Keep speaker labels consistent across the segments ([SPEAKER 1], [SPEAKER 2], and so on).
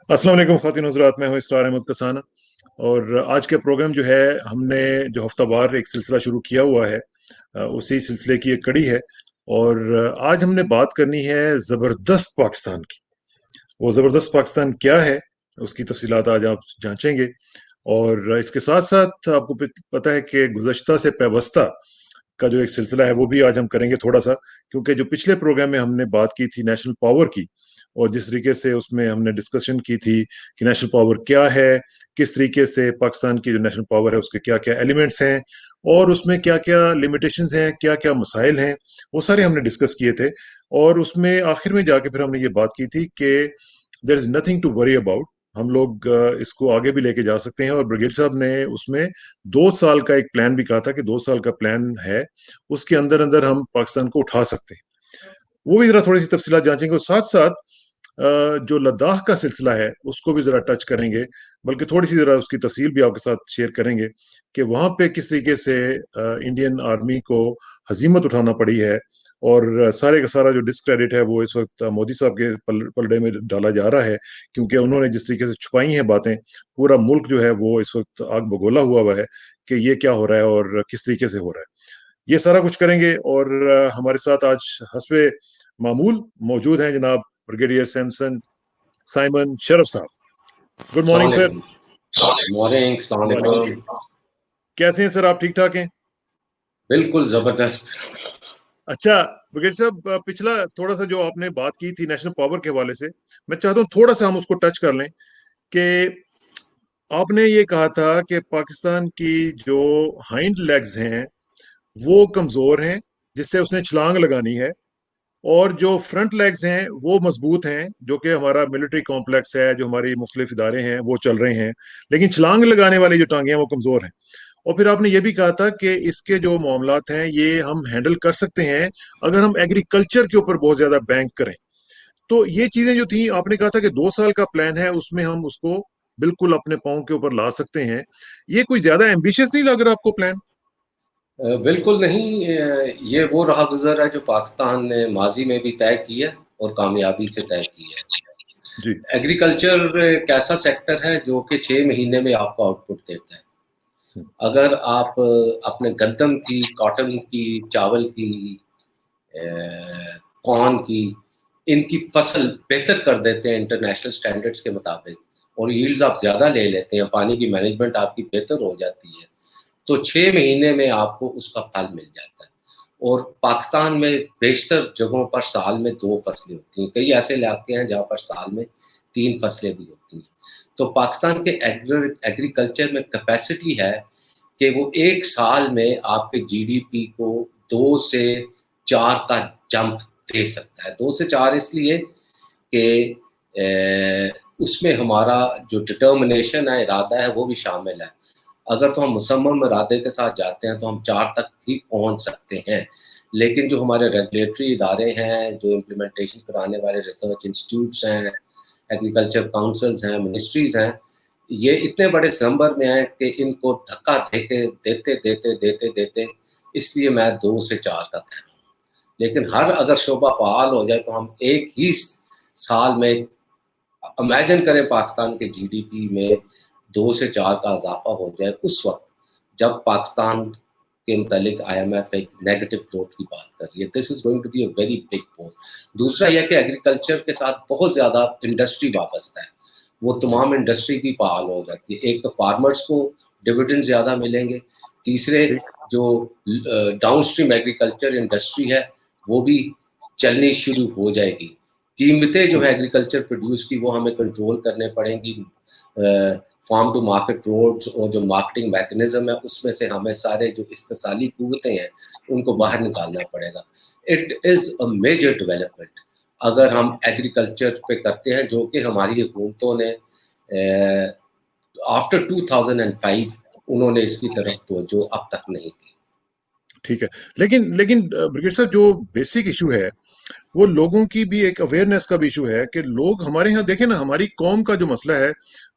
[SPEAKER 1] अस्सलाम वालेकुम ख़ातिन हज़रात, मैं हूँ इसरार अहमद कसाना। और आज के प्रोग्राम जो है, हमने जो हफ्तावार एक सिलसिला शुरू किया हुआ है, उसी सिलसिले की एक कड़ी है। और आज हमने बात करनी है ज़बरदस्त पाकिस्तान की। वो ज़बरदस्त पाकिस्तान क्या है, उसकी तफसीलात आज आप जांचेंगे। और इसके साथ साथ आपको पता है कि गुज़श्ता से पेवस्ता का जो एक सिलसिला है वो भी आज हम करेंगे थोड़ा सा, क्योंकि जो पिछले प्रोग्राम में हमने बात की थी नेशनल पावर की, और जिस तरीके से उसमें हमने डिस्कशन की थी कि नेशनल पावर क्या है, किस तरीके से पाकिस्तान की जो नेशनल पावर है उसके क्या क्या एलिमेंट्स हैं, और उसमें क्या क्या लिमिटेशंस हैं, क्या क्या मसाइल हैं, वो सारे हमने डिस्कस किए थे। और उसमें आखिर में जाके फिर हमने ये बात की थी कि there is nothing to worry about. हम लोग इसको आगे भी लेके जा सकते हैं। और ब्रिगेड साहब ने उसमें 2 साल का एक प्लान भी कहा था कि 2 साल का प्लान है, उसके अंदर अंदर हम पाकिस्तान को उठा सकते हैं। वो भी जरा थोड़ी सी तफसीलात जांचेंगे, और साथ साथ जो लद्दाख का सिलसिला है उसको भी जरा टच करेंगे, बल्कि थोड़ी सी जरा उसकी तफसील भी आपके साथ शेयर करेंगे कि वहां पे किस तरीके से इंडियन आर्मी को हजीमत उठाना पड़ी है। और सारे का सारा जो डिस्क्रेडिट है वो इस वक्त मोदी साहब के पलड़े में डाला जा रहा है, क्योंकि उन्होंने जिस तरीके से छुपाई हैं बातें, पूरा मुल्क जो है वो इस वक्त आग बगोला हुआ है कि ये क्या हो रहा है और किस तरीके से हो रहा है। ये सारा कुछ करेंगे। और हमारे साथ आज हस्बे मामूल मौजूद हैं जनाब ब्रिगेडियर सैमसन साइमन शरफ साहब। गुड
[SPEAKER 2] अस्सलाम
[SPEAKER 1] मॉर्निंग सर।
[SPEAKER 2] वालेकुम। मॉर्निंग, अस्सलाम
[SPEAKER 1] वालेकुम
[SPEAKER 2] वालेकुम।
[SPEAKER 1] अस्सलाम। कैसे हैं सर, आप ठीक ठाक हैं?
[SPEAKER 2] बिल्कुल जबरदस्त।
[SPEAKER 1] अच्छा ब्रिगेड साहब, पिछला थोड़ा सा जो आपने बात की थी नेशनल पावर के हवाले से, मैं चाहता हूँ थोड़ा सा हम उसको टच कर लें कि आपने ये कहा था कि पाकिस्तान की जो हाइंड लेग्स हैं वो कमजोर हैं, जिससे उसने छलांग लगानी है। और जो फ्रंट लेग्स हैं वो मजबूत हैं, जो कि हमारा मिलिट्री कॉम्प्लेक्स है, जो हमारी मुख्तलिफ इदारे हैं वो चल रहे हैं। लेकिन छलांग लगाने वाली जो टांगे हैं वो कमजोर हैं। और फिर आपने ये भी कहा था कि इसके जो मामलात हैं ये हम हैंडल कर सकते हैं अगर हम एग्रीकल्चर के ऊपर बहुत ज्यादा बैंक करें। तो ये चीजें जो थी, आपने कहा था कि 2 साल का प्लान है, उसमें हम उसको बिल्कुल अपने पाँव के ऊपर ला सकते हैं। ये कोई ज्यादा एम्बिशियस नहीं लग रहा आपको प्लान?
[SPEAKER 2] बिल्कुल नहीं। ये वो राह गुज़र है जो पाकिस्तान ने माजी में भी तय की है और कामयाबी से तय की है।
[SPEAKER 1] जी।
[SPEAKER 2] एग्रीकल्चर एक ऐसा सेक्टर है जो कि 6 महीने में आपको आउटपुट देता है।
[SPEAKER 1] हम्म।
[SPEAKER 2] अगर आप अपने गंदम की, कॉटन की, चावल की, कॉर्न की, इनकी फसल बेहतर कर देते हैं इंटरनेशनल स्टैंडर्ड्स के मुताबिक, और यील्ड्स आप ज़्यादा ले लेते हैं, पानी की मैनेजमेंट आपकी बेहतर हो जाती है, तो 6 महीने में आपको उसका फल मिल जाता है। और पाकिस्तान में बेशतर जगहों पर साल में 2 फसलें होती हैं। कई ऐसे इलाके हैं जहाँ पर साल में 3 फसलें भी होती हैं। तो पाकिस्तान के एग्रीकल्चर में कैपेसिटी है कि वो एक साल में आपके जीडीपी को 2 से 4 का जंप दे सकता है। 2 से 4 इसलिए कि उसमें हमारा जो डिटर्मिनेशन है, इरादा है, वो भी शामिल है। अगर तो हम मुसम्मम इरादे के साथ जाते हैं तो हम 4 तक ही पहुँच सकते हैं। लेकिन जो हमारे रेगुलेटरी इदारे हैं, जो इम्प्लीमेंटेशन कराने वाले रिसर्च इंस्टीट्यूट्स हैं, एग्रीकल्चर काउंसिल्स हैं, मिनिस्ट्रीज़ हैं, ये इतने बड़े नंबर में हैं कि इनको धक्का देके देते इसलिए मैं 2 से 4 का कह रहा हूँ। लेकिन हर अगर शोबा फ़ाल हो जाए तो हम एक ही साल में, इमेजिन करें पाकिस्तान के जीडीपी में 2 से 4 का इज़ाफ़ा हो जाए उस वक़्त, जब पाकिस्तान के मुतालिक आईएमएफ एक नेगेटिव ग्रोथ की बात कर रही है। This is going to be a very big post. दूसरा ये है कि एग्रीकल्चर के साथ बहुत ज़्यादा इंडस्ट्री वाबस्ता है। वो
[SPEAKER 1] जी।
[SPEAKER 2] तमाम इंडस्ट्री भी फ़ाल हो जाती है। एक तो फार्मर्स को डिविडेंड ज़्यादा मिलेंगे, तीसरे
[SPEAKER 1] ठीक।
[SPEAKER 2] जो डाउनस्ट्रीम एग्रीकल्चर इंडस्ट्री है, वो भी चलनी शुरू हो जाएगी। कीमतें जो
[SPEAKER 1] ठीक।
[SPEAKER 2] है एग्रीकल्चर प्रोड्यूस की वो हमें कंट्रोल करने पड़ेंगी। फार्म टू मार्केट रोड्स और जो मार्केटिंग मैकेनिज्म है उसमें से हमें सारे जो इस्तेसाली कुव्वतें हैं उनको
[SPEAKER 1] जी।
[SPEAKER 2] बाहर निकालना पड़ेगा। It is a major development अगर हम एग्रीकल्चर पे करते हैं, जो कि हमारी हुकूमतों ने आफ्टर 2005 उन्होंने इसकी तरफ तवज्जो अब तक नहीं दी।
[SPEAKER 1] ठीक है। लेकिन लेकिन ब्रिगेड साहब, जो बेसिक इशू है वो लोगों की भी एक अवेयरनेस का भी इशू है कि लोग हमारे यहाँ देखें ना, हमारी कौम का जो मसला है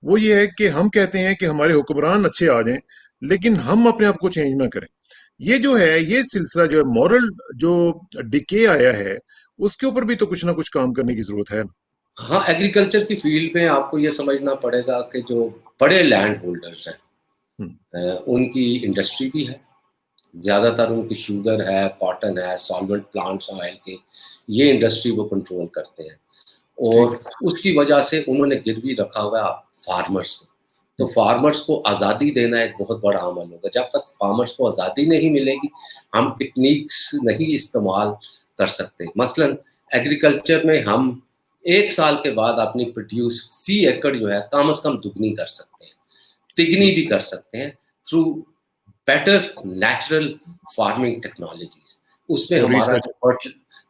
[SPEAKER 1] वो ये है कि हम कहते हैं कि हमारे हुक्मरान अच्छे आ जाएं, लेकिन हम अपने आप को चेंज ना करें। ये जो है, ये सिलसिला जो है, मॉरल जो डिके आया है, उसके ऊपर भी तो कुछ ना कुछ काम करने की जरूरत है ना।
[SPEAKER 2] हाँ, एग्रीकल्चर की फील्ड में आपको ये समझना पड़ेगा कि जो बड़े लैंड होल्डर्स हैं, उनकी इंडस्ट्री भी है, ज़्यादातर उनकी शुगर है, कॉटन है, सॉल्वेंट प्लांट्स ऑयल के, ये इंडस्ट्री वो कंट्रोल करते हैं और उसकी वजह से उन्होंने गिरवी रखा हुआ है फार्मर्स को। तो फार्मर्स को आज़ादी देना एक बहुत बड़ा अमल होगा। जब तक फार्मर्स को आज़ादी नहीं मिलेगी, हम टेक्निक्स नहीं इस्तेमाल कर सकते। मसलन एग्रीकल्चर में हम 1 साल के बाद अपनी प्रोड्यूस फी एकड़ जो है कम से कम दुगनी कर सकते हैं, तिगनी भी कर सकते हैं through better natural farming technologies. उसमें हमारा जो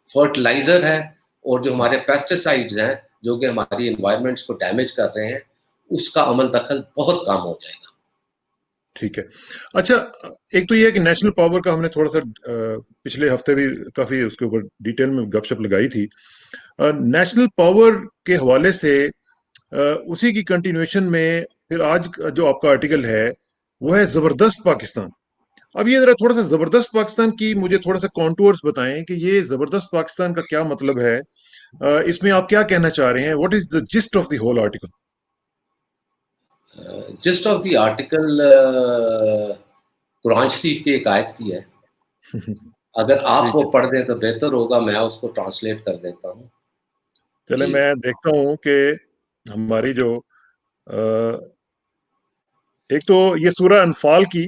[SPEAKER 2] फर्टिलाइजर है और जो हमारे पेस्टिसाइड्स हैं जो कि हमारी एनवायरनमेंट्स को डैमेज कर रहे हैं, उसका अमल दखल बहुत कम हो जाएगा।
[SPEAKER 1] ठीक है। अच्छा, एक तो ये है कि नेशनल पावर का हमने थोड़ा सा पिछले हफ्ते भी काफी उसके ऊपर डिटेल में गपशप लगाई थी। नेशनल पावर के हवाले से उसी की कंटिन्यूएशन में फिर आज जो आपका आर्टिकल है वो है जबरदस्त पाकिस्तान। अब ये जरा थोड़ा सा जबरदस्त पाकिस्तान की मुझे थोड़ा सा कॉन्टूर्स बताएं कि ये जबरदस्त पाकिस्तान का क्या मतलब है, इसमें आप क्या कहना चाह रहे हैं, what is the gist of the whole article?
[SPEAKER 2] Gist of the article Quran शरीफ की एक आयत की है। अगर आप वो पढ़ दें तो बेहतर होगा, मैं उसको ट्रांसलेट कर देता हूँ।
[SPEAKER 1] चले मैं देखता हूँ कि हमारी जो एक तो ये सूरह अनफाल की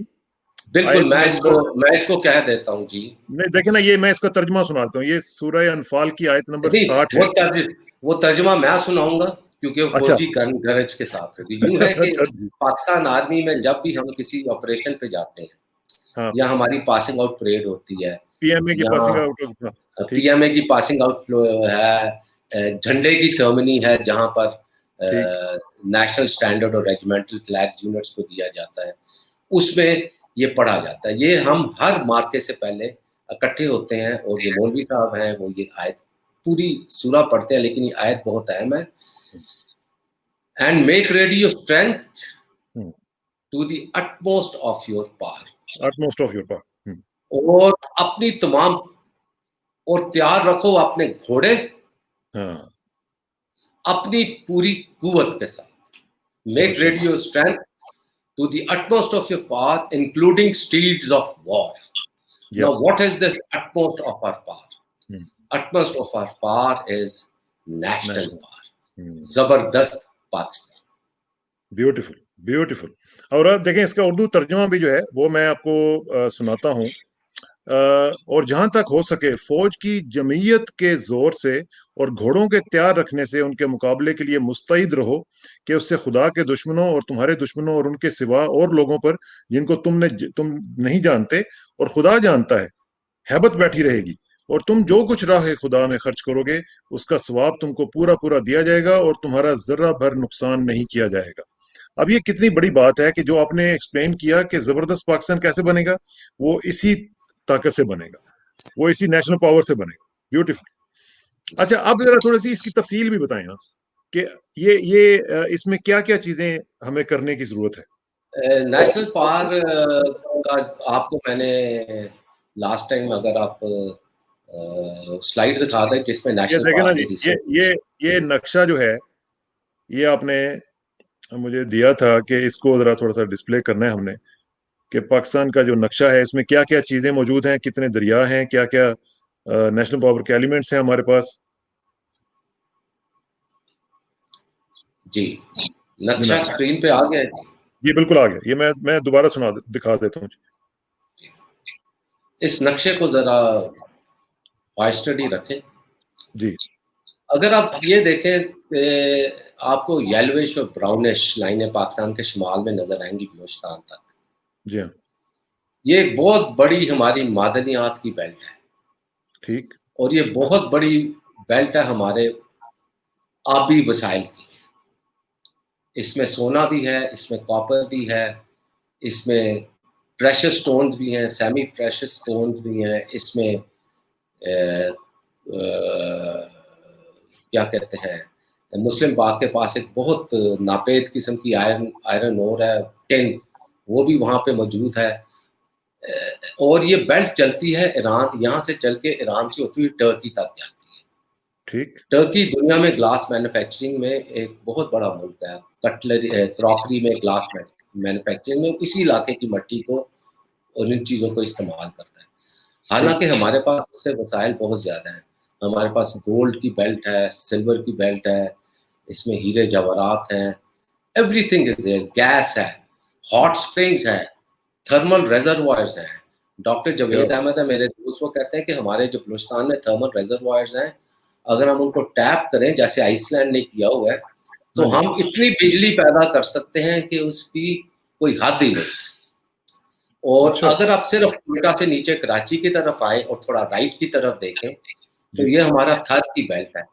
[SPEAKER 2] बिल्कुल,
[SPEAKER 1] आयत
[SPEAKER 2] मैं इसको कह देता हूँ जी।
[SPEAKER 1] नहीं देखे ना, ये मैं इसका तर्जमा सुनाता हूँ। ये सूरह अनफाल की आयत नंबर 60 है।
[SPEAKER 2] वो तर्जमा मैं सुनाऊंगा क्योंकि वो
[SPEAKER 1] अच्छा।
[SPEAKER 2] फौजी गरज के साथ होगी। यूं है कि
[SPEAKER 1] अच्छा।
[SPEAKER 2] पाकिस्तान आर्मी में जब भी हम किसी ऑपरेशन पे जाते हैं,
[SPEAKER 1] हाँ,
[SPEAKER 2] या हमारी पासिंग आउट परेड होती है,
[SPEAKER 1] पीएमए की
[SPEAKER 2] या
[SPEAKER 1] पासिंग आउट। ठीक।
[SPEAKER 2] पीएमए की पासिंग आउट है, झंडे की सेरेमनी है जहां पर
[SPEAKER 1] ठीक।
[SPEAKER 2] नेशनल स्टैंडर्ड और रेजिमेंटल फ्लैग यूनिट्स को दिया जाता है, उसमें ये पढ़ा जाता है। ये हम हर मार्के से पहले इकट्ठे होते हैं और जो मौलवी साहब हैं वो ये आयत पूरी सूरा पढ़ते हैं, लेकिन ये आयत बहुत अहम है। And make ready your strength to the utmost of your power.
[SPEAKER 1] Utmost of your power.
[SPEAKER 2] और अपनी तमाम और तैयार रखो अपने घोड़े
[SPEAKER 1] हाँ,
[SPEAKER 2] अपनी पूरी कुवत के साथ। Make ready your strength to the utmost of your power, including steeds of war. Now, what is this utmost of our power? Utmost of our power is national power. जबरदस्त पाकिस्तान।
[SPEAKER 1] Beautiful, beautiful. और अब देखें इसका उर्दू तर्जुमा भी जो है वो मैं आपको सुनाता हूँ। और जहां तक हो सके फौज की जमीयत के जोर से और घोड़ों के तैयार रखने से उनके मुकाबले के लिए मुस्तैद रहो कि उससे खुदा के दुश्मनों और तुम्हारे दुश्मनों और उनके सिवा और लोगों पर जिनको तुम नहीं जानते और खुदा जानता है, हैबत बैठी रहेगी। और तुम जो कुछ राह खुदा में खर्च करोगे उसका सवाब तुमको पूरा पूरा दिया जाएगा और तुम्हारा जर्रा भर नुकसान नहीं किया जाएगा। अब ये कितनी बड़ी बात है कि जो आपने एक्सप्लेन किया कि जबरदस्त पाकिस्तान कैसे बनेगा, वो इसी ताकत से बनेगा, वो इसी नेशनल पावर से बनेगा। ब्यूटीफुल। अच्छा, अब जरा थोड़ी सी इसकी तफसील भी बताएं ना कि ये इसमें क्या क्या चीजें हमें करने की जरूरत है।
[SPEAKER 2] नेशनल पावर का आपको मैंने लास्ट टाइम अगर आप स्लाइड दिखा दें जिसमें
[SPEAKER 1] ये
[SPEAKER 2] नेशनल
[SPEAKER 1] देखें ना
[SPEAKER 2] पावर
[SPEAKER 1] जी,
[SPEAKER 2] के हिस्से।
[SPEAKER 1] ये नक्शा जो है ये आपने मुझे दिया था कि इसको जरा थोड़ा सा डिस्प्ले करना है हमने, कि पाकिस्तान का जो नक्शा है इसमें क्या क्या चीजें मौजूद हैं, कितने दरिया हैं, क्या क्या नेशनल पावर के एलिमेंट्स हैं हमारे पास।
[SPEAKER 2] जी, नक्शा स्क्रीन पे आ गया है।
[SPEAKER 1] ये बिल्कुल आ गया, ये मैं दोबारा दिखा देता हूँ।
[SPEAKER 2] इस नक्शे को जरा हाई स्टडी रखें
[SPEAKER 1] जी।
[SPEAKER 2] अगर आप ये देखें आपको येलोइश और ब्राउनिश लाइनें पाकिस्तान के शुमाल में नजर आएंगी बलूचिस्तान तक।
[SPEAKER 1] जी हाँ।
[SPEAKER 2] ये एक बहुत बड़ी हमारी मादनियात की बेल्ट है।
[SPEAKER 1] ठीक।
[SPEAKER 2] और ये बहुत बड़ी बेल्ट है हमारे आबी वसाइल की। इसमें सोना भी है, इसमें कॉपर भी है, इसमें प्रेशस स्टोन्स भी हैं, सेमी प्रेशस स्टोन्स भी हैं, इसमें क्या कहते हैं, मुस्लिम पाक के पास एक बहुत नापेद किस्म की आयरन ओर है, टिन, वो भी वहाँ पे मौजूद है। और ये बेल्ट चलती है ईरान, यहाँ से चल के ईरान से होती हुई टर्की तक जाती है।
[SPEAKER 1] ठीक।
[SPEAKER 2] टर्की दुनिया में ग्लास मैन्युफैक्चरिंग में एक बहुत बड़ा मुल्क है, कटलरी क्रॉकरी में, ग्लास मैन्युफैक्चरिंग में इसी इलाके की मिट्टी को और इन चीज़ों को इस्तेमाल करता है। हालाँकि
[SPEAKER 1] ठीक।
[SPEAKER 2] हमारे पास उससे वसाइल बहुत ज़्यादा हैं। हमारे पास गोल्ड की बेल्ट है, सिल्वर की बेल्ट है, इसमें हीरे जवाहरात हैं, एवरीथिंग इज़ देयर, गैस है, हॉट स्प्रिंग्स है, थर्मल रिजर्वॉयर्स हैं। डॉक्टर
[SPEAKER 1] क्या
[SPEAKER 2] जावेद अहमद है मेरे दोस्त, वो कहते हैं कि हमारे जो बलूचिस्तान में थर्मल रिजर्वॉयर्स हैं, अगर हम उनको टैप करें जैसे आइसलैंड ने किया हुआ है, तो
[SPEAKER 1] हाँ जी।
[SPEAKER 2] हम इतनी बिजली पैदा कर सकते हैं कि उसकी कोई हद ही नहीं। और
[SPEAKER 1] अच्छा।
[SPEAKER 2] अगर आप सिर्फ कोयटा से नीचे कराची की तरफ आए और थोड़ा राइट की तरफ देखें, तो
[SPEAKER 1] जी।
[SPEAKER 2] ये हमारा थर की बेल्ट है।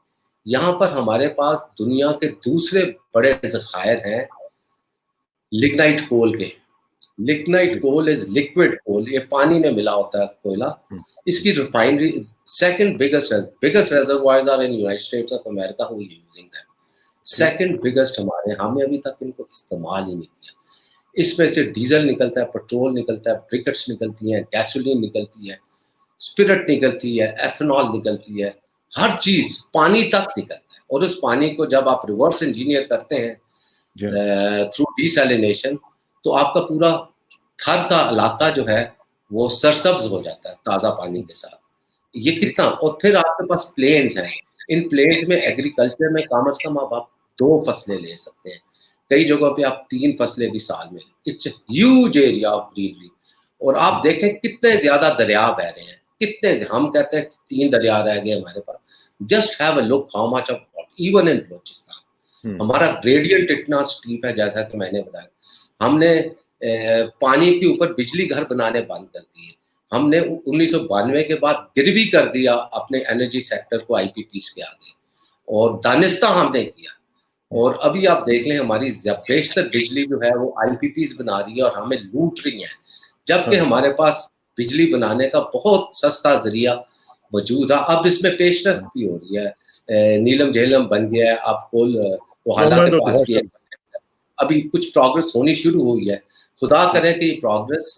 [SPEAKER 2] यहाँ पर हमारे पास दुनिया के दूसरे बड़े ज़खायर हैं लिग्नाइट कोल के। लिग्नाइट
[SPEAKER 1] जी।
[SPEAKER 2] कोल इज़ लिक्विड कोल, ये पानी में मिला होता है कोयला।
[SPEAKER 1] हुँ,
[SPEAKER 2] इसकी refinery second biggest reservoirs are in United States of America, who using them.
[SPEAKER 1] ठीक।
[SPEAKER 2] सेकंड बिगेस्ट हमारे, हमने अभी तक इनको इस्तेमाल ही नहीं किया। इसमें से डीजल निकलता है, पेट्रोल निकलता है, ब्रिकेट्स निकलती हैं, गैसोलीन निकलती है, स्पिरिट निकलती है, एथनॉल निकलती है, हर चीज़, पानी तक निकलता है। और उस पानी को जब आप रिवर्स इंजीनियर करते हैं
[SPEAKER 1] जी हाँ।
[SPEAKER 2] थ्रू डिसैलिनेशन, तो आपका पूरा थर का इलाका जो है वो सरसब्ज हो जाता है ताज़ा पानी के साथ। ये
[SPEAKER 1] ठीक।
[SPEAKER 2] कितना, और फिर आपके पास प्लेन्स हैं। इन प्लेन्स में एग्रीकल्चर में कम से कम अब आप 2 फसलें ले सकते हैं। कई जगहों पे आप 3 फसलें भी साल में। It's a huge area of greenery. और आप
[SPEAKER 1] हुँ,
[SPEAKER 2] देखें कितने ज़्यादा दरिया बह रहे हैं। कितने, हम कहते हैं 3 दरिया रह गए हमारे पास। Just have a look how much of water even in Balochistan.
[SPEAKER 1] हुँ,
[SPEAKER 2] हमारा ग्रेडियंट इतना स्टीप है, जैसा कि मैंने बताया। हमने पानी के ऊपर बिजली घर बनाने बंद कर दिए। हमने 1992 के बाद गिरवी कर दिया अपने एनर्जी सेक्टर को आईपीपीज़ के आगे, और दानिस्ता हमने किया।
[SPEAKER 1] हुँ,
[SPEAKER 2] और अभी आप देख लें हमारी बेशतर बिजली जो है वो आईपीपीज़ बना रही है और हमें लूट रही हैं।
[SPEAKER 1] हाँ
[SPEAKER 2] जबकि
[SPEAKER 1] जी।
[SPEAKER 2] हमारे पास बिजली बनाने का बहुत सस्ता ज़रिया मौजूद है। अब इसमें पेशरफ्त
[SPEAKER 1] हुँ,
[SPEAKER 2] भी हो रही है। नीलम झेलम बन गया है, अब कोल कोहाना
[SPEAKER 1] ओमान
[SPEAKER 2] के
[SPEAKER 1] तो
[SPEAKER 2] पास
[SPEAKER 1] बहुत
[SPEAKER 2] भी
[SPEAKER 1] सब।
[SPEAKER 2] एक, अभी कुछ प्रोग्रेस होनी शुरू हुई है। खुदा
[SPEAKER 1] ठीक।
[SPEAKER 2] करे कि ये प्रोग्रेस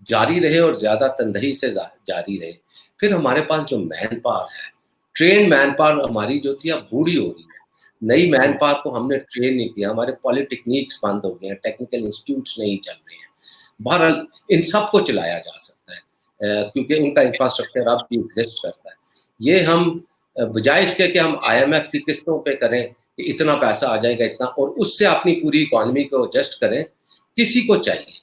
[SPEAKER 2] जारी रहे और ज़्यादा तंदही से जारी रहे। फिर हमारे पास जो मैन पावर है, ट्रेन मैन पावर हमारी जो थी अब बूढ़ी हो रही है। नई मैन
[SPEAKER 1] ठीक।
[SPEAKER 2] पावर को हमने ट्रेन नहीं किया, हमारे पॉलिटेक्निक्स बंद हो गए हैं, टेक्निकल इंस्टीट्यूट्स नहीं चल रहे हैं। बहरहाल इन सबको चलाया जा सकता है क्योंकि उनका इंफ्रास्ट्रक्चर अब भी एग्जिस्ट करता है। ये हम बजाय इसके कि हम आईएमएफ की किस्तों पे करें कि इतना पैसा आ जाएगा इतना, और उससे अपनी पूरी इकोनॉमी को एडजस्ट करें, किसी को चाहिए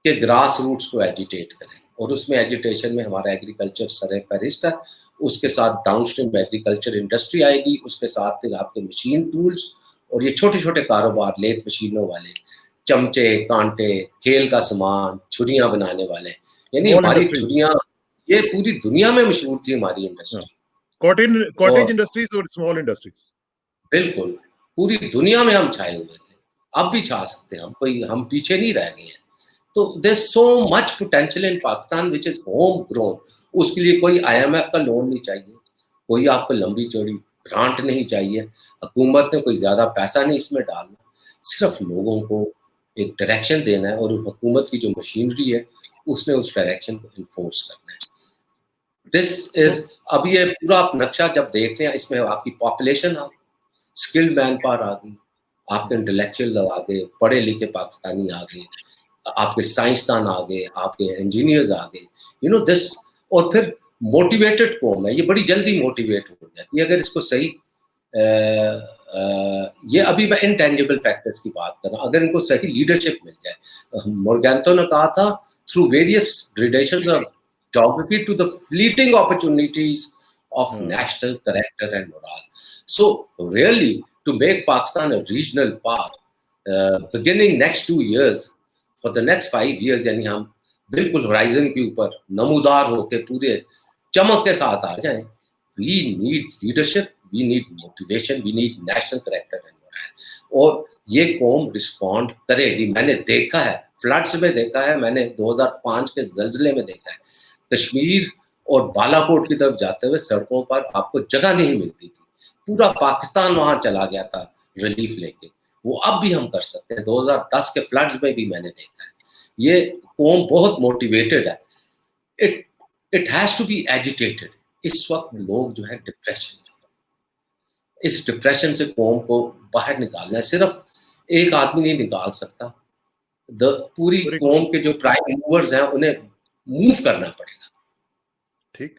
[SPEAKER 2] कि ग्रास रूट्स को एजिटेट करें। और उसमें एजिटेशन में हमारा एग्रीकल्चर सरफहरिस्त है। उसके साथ डाउनस्ट्रीम एग्रीकल्चर इंडस्ट्री आएगी, उसके साथ फिर आपके मशीन टूल्स और ये छोटे-छोटे कारोबार, लेथ मशीनों वाले, चमचे, कांटे, खेल का सामान, छुरियाँ बनाने वाले। यानी
[SPEAKER 1] स्मॉल
[SPEAKER 2] हमारी
[SPEAKER 1] इंडस्ट्रीज़।
[SPEAKER 2] छुरियाँ ये पूरी दुनिया में मशहूर थी हमारी
[SPEAKER 1] हाँ,
[SPEAKER 2] इंडस्ट्री।
[SPEAKER 1] कॉटेज
[SPEAKER 2] और
[SPEAKER 1] इंडस्ट्रीज़ और स्मॉल इंडस्ट्रीज़।
[SPEAKER 2] बिल्कुल, पूरी दुनिया में हम छाए हुए थे। अब भी छा सकते हैं हम, कोई हम पीछे नहीं रह गए हैं। तो there is so much potential in Pakistan which is home grown. उसके लिए कोई आईएमएफ का लोन नहीं चाहिए, कोई आपको लंबी-चौड़ी ग्रांट नहीं चाहिए, हुकूमत ने कोई ज़्यादा पैसा नहीं इसमें डालना, सिर्फ लोगों को एक डायरेक्शन देना है और हुकूमत की जो मशीनरी है, उसने उस डायरेक्शन को एनफोर्स करना है। दिस
[SPEAKER 1] तो
[SPEAKER 2] इज़, अब ये पूरा आप नक्शा जब देखते हैं, इसमें आपकी पॉपुलेशन आ गई, स्किल्ड मैन पावर आ गई, आपके इंटेलेक्चुअल आ गए, पढ़े-लिखे पाकिस्तानी आ गए, आपके साइंसदान आ गए, आपके इंजीनियर्स आ गए, यू नो दिस। और फिर मोटिवेटेड कौम है, ये बड़ी जल्दी मोटिवेट हो जाती है अगर इसको सही ये अभी मैं इंटेंजिबल फैक्टर्स की बात कर रहा हूँ, अगर इनको सही लीडरशिप मिल जाए। मोर्गेंतो ने कहा था through various gradations of geography to the fleeting opportunities of
[SPEAKER 1] हाँ,
[SPEAKER 2] national character and morale. So really, to make Pakistan a regional power, beginning next 2 years, for the next 5 years, यानी हम बिल्कुल होराइजन के ऊपर नमूदार होकर पूरे चमक के साथ आ जाएं, we need leadership, we need motivation, we need national character and morale. और ये कौम रिस्पॉन्ड करेगी। मैंने देखा है, फ्लड्स में देखा है, मैंने 2005 के ज़लज़ले में देखा है, कश्मीर और बालाकोट की तरफ जाते हुए सड़कों पर आपको जगह नहीं मिलती थी। पूरा पाकिस्तान वहाँ चला गया था रिलीफ लेके। वो अब भी हम कर सकते हैं, 2010 के फ्लड्स में भी मैंने देखा है। ये कौम बहुत मोटिवेटेड है। It it has to be agitated. इस वक़्त
[SPEAKER 1] हुँ,
[SPEAKER 2] लोग जो है डिप्रेशन में हैं। इस डिप्रेशन से कौम को बाहर निकालना है, सिर्फ एक आदमी नहीं निकाल सकता, पूरी
[SPEAKER 1] पूरी
[SPEAKER 2] कौम के जो प्राइम मूवर्स हैं उन्हें मूव करना पड़ेगा।
[SPEAKER 1] ठीक।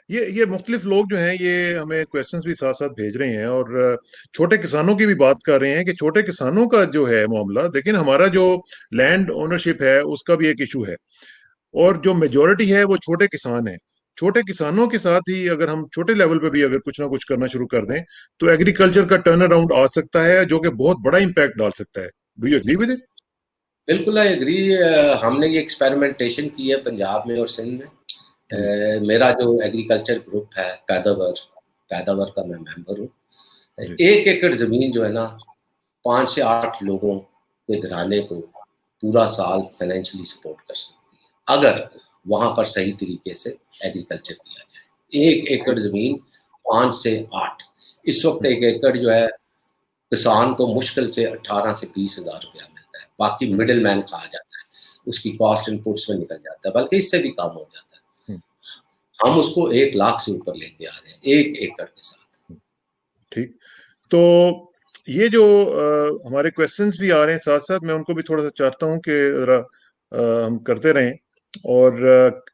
[SPEAKER 1] ये मुख्तलिफ लोग जो हैं ये हमें क्वेश्चंस भी साथ साथ भेज रहे हैं, और छोटे किसानों की भी बात कर रहे हैं कि छोटे किसानों का जो है मामला, लेकिन हमारा जो लैंड ओनरशिप है उसका भी एक इशू है, और जो मेजोरिटी है वो छोटे किसान है। छोटे किसानों के साथ ही अगर हम छोटे लेवल पे भी अगर कुछ ना कुछ करना शुरू कर दें तो एग्रीकल्चर का टर्न अराउंड आ सकता है, जो कि बहुत बड़ा इंपैक्ट डाल सकता है। Do you agree with it?
[SPEAKER 2] बिल्कुल आई एग्री। हमने ये एक्सपेरिमेंटेशन की है पंजाब में और सिंध में। मेरा जो एग्रीकल्चर ग्रुप है पैदावर का मैं मेंबर हूँ। 1 एकड़ ज़मीन जो है ना 5 से 8 लोगों के घराने को पूरा साल फाइनेंशियली सपोर्ट कर सकती है, अगर वहाँ पर सही तरीके से एग्रीकल्चर किया जाए। 1 एकड़ ज़मीन 5 से 8, इस वक्त 1 एकड़ जो है किसान को मुश्किल से 18 से 20 हज़ार रुपया मिलता है, बाकी मिडिल मैन खा जाता है, उसकी कॉस्ट इनपुट्स में निकल जाता है, बल्कि इससे भी कम हो जाता है। हम उसको 1 लाख से ऊपर लेके आ रहे हैं 1 एकड़ के साथ।
[SPEAKER 1] ठीक। तो ये जो हमारे क्वेश्चंस भी आ रहे हैं साथ साथ, मैं उनको भी थोड़ा सा चाहता हूँ कि जरा हम करते रहें। और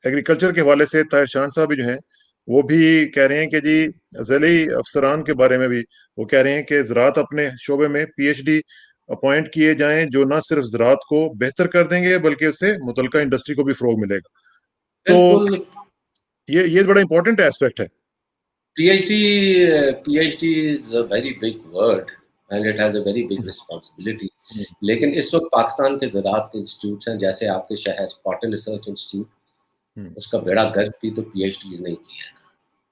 [SPEAKER 1] एग्रीकल्चर के हवाले से ताहिर शान साहब भी जो हैं वो भी कह रहे हैं कि जी ज़ैली अफसरान के बारे में भी वो कह रहे हैं कि ज़राअत अपने शोबे में PhD अपॉइंट किए जाएं, जो ना सिर्फ ज़राअत को बेहतर कर देंगे बल्कि उससे मुतलका इंडस्ट्री को भी फ़रोग मिलेगा। तो
[SPEAKER 2] बिल्कुल।
[SPEAKER 1] ये बड़ा इंपॉर्टेंट एस्पेक्ट है।
[SPEAKER 2] PhD is a very big word and it has a very big responsibility. लेकिन इस वक्त पाकिस्तान के ज़राअत के इंस्टीट्यूट्स हैं, जैसे आपके शहर कॉटन रिसर्च इंस्टीट्यूट, उसका बेड़ा गर्क भी तो PhD नहीं किया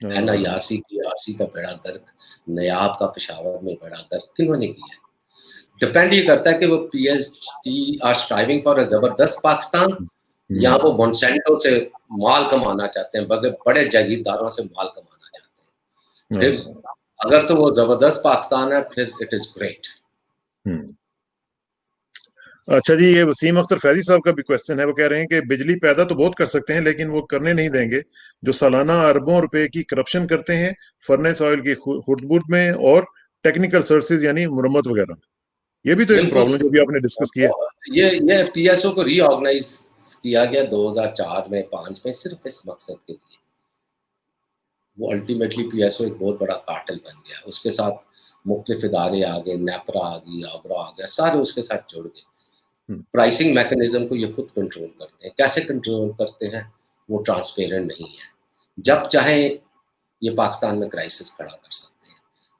[SPEAKER 2] है ना। NIRC की RC का बेड़ा गर्क, नयाब का पेशावर में बेड़ा गर्क किन्होंने किया है? डिपेंड ये करता है कि वो PhD are striving for a जबरदस्त पाकिस्तान, या वो मोन्सेंटो से माल कमाना चाहते हैं, बड़े जागीरदारों से माल कमाना चाहते हैं। फिर अगर तो वो जबरदस्त पाकिस्तान है, फिर इट इज ग्रेट।
[SPEAKER 1] अच्छा जी, ये वसीम अख्तर फैजी साहब का भी क्वेश्चन है। वो कह रहे हैं कि बिजली पैदा तो बहुत कर सकते हैं लेकिन वो करने नहीं देंगे जो सालाना अरबों रुपए की करप्शन करते हैं फर्नेस ऑयल की खुर्द-बुर्द में और टेक्निकल सर्विसेज यानी मुरम्मत वगैरह में। ये भी तो एक
[SPEAKER 2] बिल्कुल
[SPEAKER 1] प्रॉब्लम जो भी आपने डिस्कस किया।
[SPEAKER 2] ये PSO को रीऑर्गेनाइज किया गया 2004 में 5 में सिर्फ इस मकसद के लिए। वो अल्टीमेटली PSO एक बहुत बड़ा कार्टेल बन गया, उसके साथ मुख्तलिफ इदारे आ गए, नेपरा आ गई, आगरा आ गया, सारे उसके साथ जुड़ गए। प्राइसिंग मैकेनिज्म को ये खुद कंट्रोल करते हैं। कैसे कंट्रोल करते हैं? वो ट्रांसपेरेंट नहीं है। जब चाहे ये पाकिस्तान में क्राइसिस खड़ा कर सकते हैं।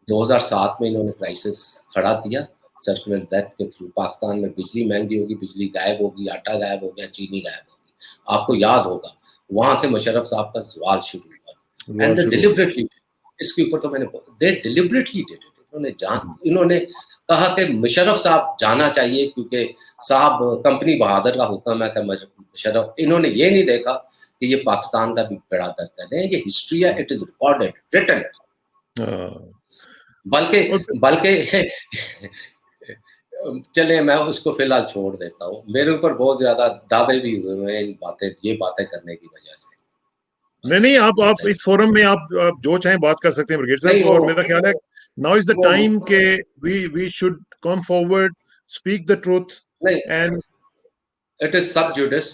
[SPEAKER 2] 2007 में इन्होंने क्राइसिस खड़ा किया सर्कुलर डेथ के थ्रू। पाकिस्तान में बिजली महंगी होगी, बिजली गायब होगी, आटा गायब हो गया, चीनी गायब होगी। आपको याद होगा वहां से मुशर्रफ साहब का सवाल शुरू हुआ एंड डिलिबरेटली, इसके ऊपर तो मैंने दे डिलिबरेटली डिड इट। इन्होंने कहा कि मुशर्रफ साहब जाना चाहिए क्योंकि साहब कंपनी बहादुर का हुक्म है कि मुशर्रफ। इन्होंने ये नहीं देखा कि ये पाकिस्तान का भी बेड़ा गर्क है, ये हिस्ट्री है, इट इज रिकॉर्डेड रिटन। बल्कि चले मैं उसको फिलहाल छोड़ देता हूँ। मेरे ऊपर बहुत ज्यादा दावे भी हुए हैं ये बातें करने की वजह से।
[SPEAKER 1] नहीं, आप इस फोरम में आप जो चाहें बात कर सकते हैं ब्रिगेड साहब। और मेरा ख्याल है नाउ इज द टाइम के we should come forward, speak the truth and
[SPEAKER 2] it is sub judice.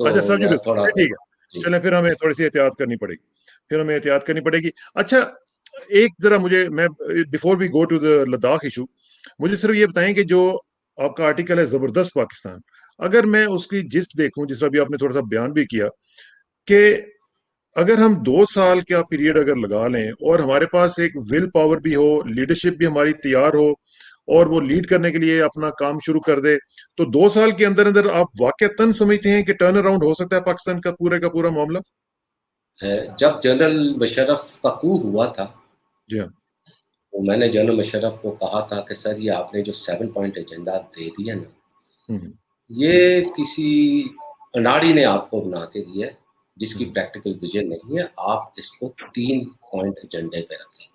[SPEAKER 2] तो
[SPEAKER 1] अच्छा, सब जुडिस,
[SPEAKER 2] थोड़ा
[SPEAKER 1] ठीक है। चलें, फिर हमें थोड़ी सी एहतियात करनी पड़ेगी। अच्छा, एक जरा मैं before we go to the Ladakh issue, मुझे सिर्फ ये बताएं कि जो आपका आर्टिकल है जबरदस्त पाकिस्तान, अगर मैं उसकी जिस्ट देखूं, जिस तरह भी आपने थोड़ा सा बयान भी किया कि अगर हम 2 साल का पीरियड अगर लगा लें और हमारे पास एक विल पावर भी हो, लीडरशिप भी हमारी तैयार हो और वो लीड करने के लिए अपना काम शुरू कर दे, तो 2 साल के अंदर अंदर आप वाकईतन समझते हैं कि टर्न अराउंड हो सकता है पाकिस्तान का पूरा मामला?
[SPEAKER 2] जब जनरल मुशर्रफ का कू हुआ था, तो मैंने जनरल मुशर्रफ को कहा था कि सर ये आपने जो 7 पॉइंट एजेंडा दे दिया ना, ये किसी अनाड़ी ने आपको बना के दिया है जिसकी प्रैक्टिकल विजन नहीं है। आप इसको 3 पॉइंट एजेंडे पे रखें।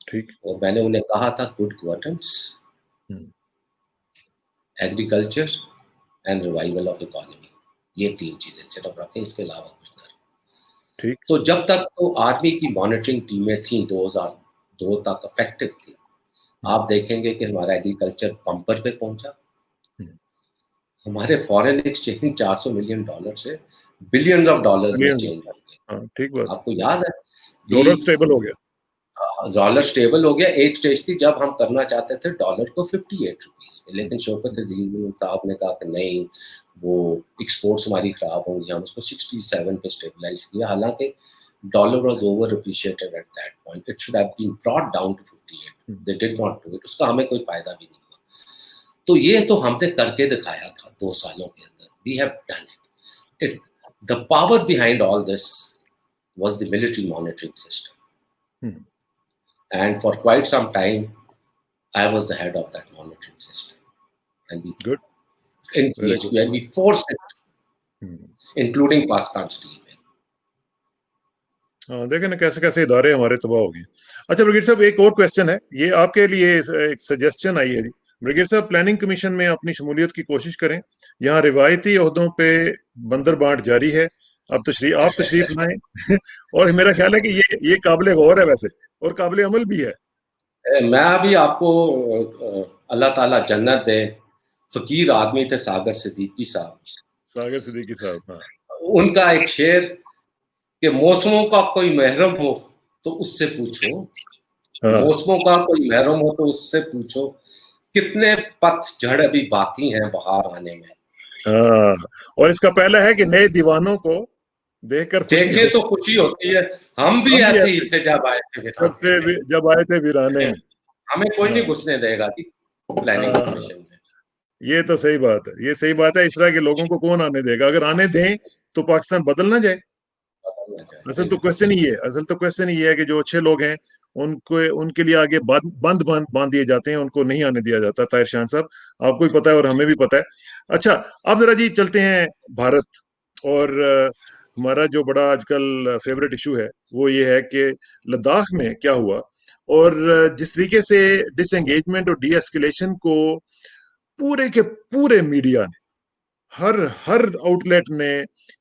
[SPEAKER 1] ठीक।
[SPEAKER 2] और मैंने उन्हें कहा था good governance, agriculture and revival of economy, ये 3 चीजें सिर्फ रखें, इसके अलावा कुछ ना।
[SPEAKER 1] ठीक।
[SPEAKER 2] तो जब तक तो आर्मी की मॉनिटरिंग टीमें थी 2000 2002 तक इफेक्टिव थी। आप देखेंगे कि हमारा एग्रीकल्चर बम्पर पे पहुंचा, हमारे फॉरेन एक्सचेंज $400 मिलियन से बिलियंस ऑफ डॉलर्स में चेंज हो गए।
[SPEAKER 1] हाँ, ठीक बात।
[SPEAKER 2] आपको याद है
[SPEAKER 1] डॉलर स्टेबल हो गया,
[SPEAKER 2] डॉलर स्टेबल हो गया। एक स्टेज थी जब हम करना चाहते थे डॉलर को 58 रुपीज पे, लेकिन शौकत अजीज साहब ने कहा कि नहीं, वो एक्सपोर्ट्स हमारी खराब होंगी, हम उसको 67 पे स्टेबलाइज किया। हालांकि dollar was over appreciated at that point, it should have been brought down to 58, they did not do it, उसका हमें कोई फायदा भी नहीं हुआ। तो ये तो हमने करके दिखाया था 2 सालों के अंदर, we have done it. The power behind all this was the military monitoring system, and for quite some time I was the head of that monitoring system, and we
[SPEAKER 1] good,
[SPEAKER 2] engaged and we forced it, including Pakistan Steel Mill.
[SPEAKER 1] हाँ, देखें ना कैसे कैसे इदारे हमारे तबाह हो गए। अच्छा ब्रिगेड साहब, एक और क्वेश्चन है, ये आपके लिए एक सजेशन आई है जी। ब्रिगेड साहब, प्लानिंग कमीशन में अपनी शमूलियत की कोशिश करें, यहाँ रिवायती ओहदों पे बंदर बांट जारी है, आप तशरीफ लाएं और मेरा ख्याल है कि ये काबिल गौर है वैसे, और काबिल अमल भी है।
[SPEAKER 2] मैं अभी आपको अल्लाह ताला जन्नत दे, फकीर आदमी थे सागर सिद्दीकी साहब,
[SPEAKER 1] हाँ।
[SPEAKER 2] उनका एक शेर कि मौसमों का कोई महरम हो तो उससे पूछो, मौसमों का कोई महरम हो तो उससे पूछो, कितने पतझड़ अभी बाकी हैं बहार आने में।
[SPEAKER 1] हाँ, और इसका पहला है कि नए दीवानों को देखकर
[SPEAKER 2] देखे तो खुशी होती है, हम भी ऐसे ही थे जब आए थे
[SPEAKER 1] वीराने में।
[SPEAKER 2] हमें कोई नहीं घुसने देगा थी प्लानिंग कमीशन में।
[SPEAKER 1] ये तो सही बात है, ये सही बात है। इस तरह के लोगों को कौन आने देगा? अगर आने दें तो पाकिस्तान बदल ना जाए। असल तो क्वेश्चन ही है कि जो अच्छे लोग हैं उनको, उनके लिए आगे बांध दिए जाते हैं, उनको नहीं आने दिया जाता। ताहिर शान साहब, आपको भी पता है और हमें भी पता है। अच्छा, अब जरा जी चलते हैं भारत, और हमारा जो बड़ा आजकल फेवरेट इशू है वो ये है कि लद्दाख में क्या हुआ, और जिस तरीके से डिसएंगेजमेंट और डी एस्केलेशन को पूरे के पूरे मीडिया ने, हर आउटलेट ने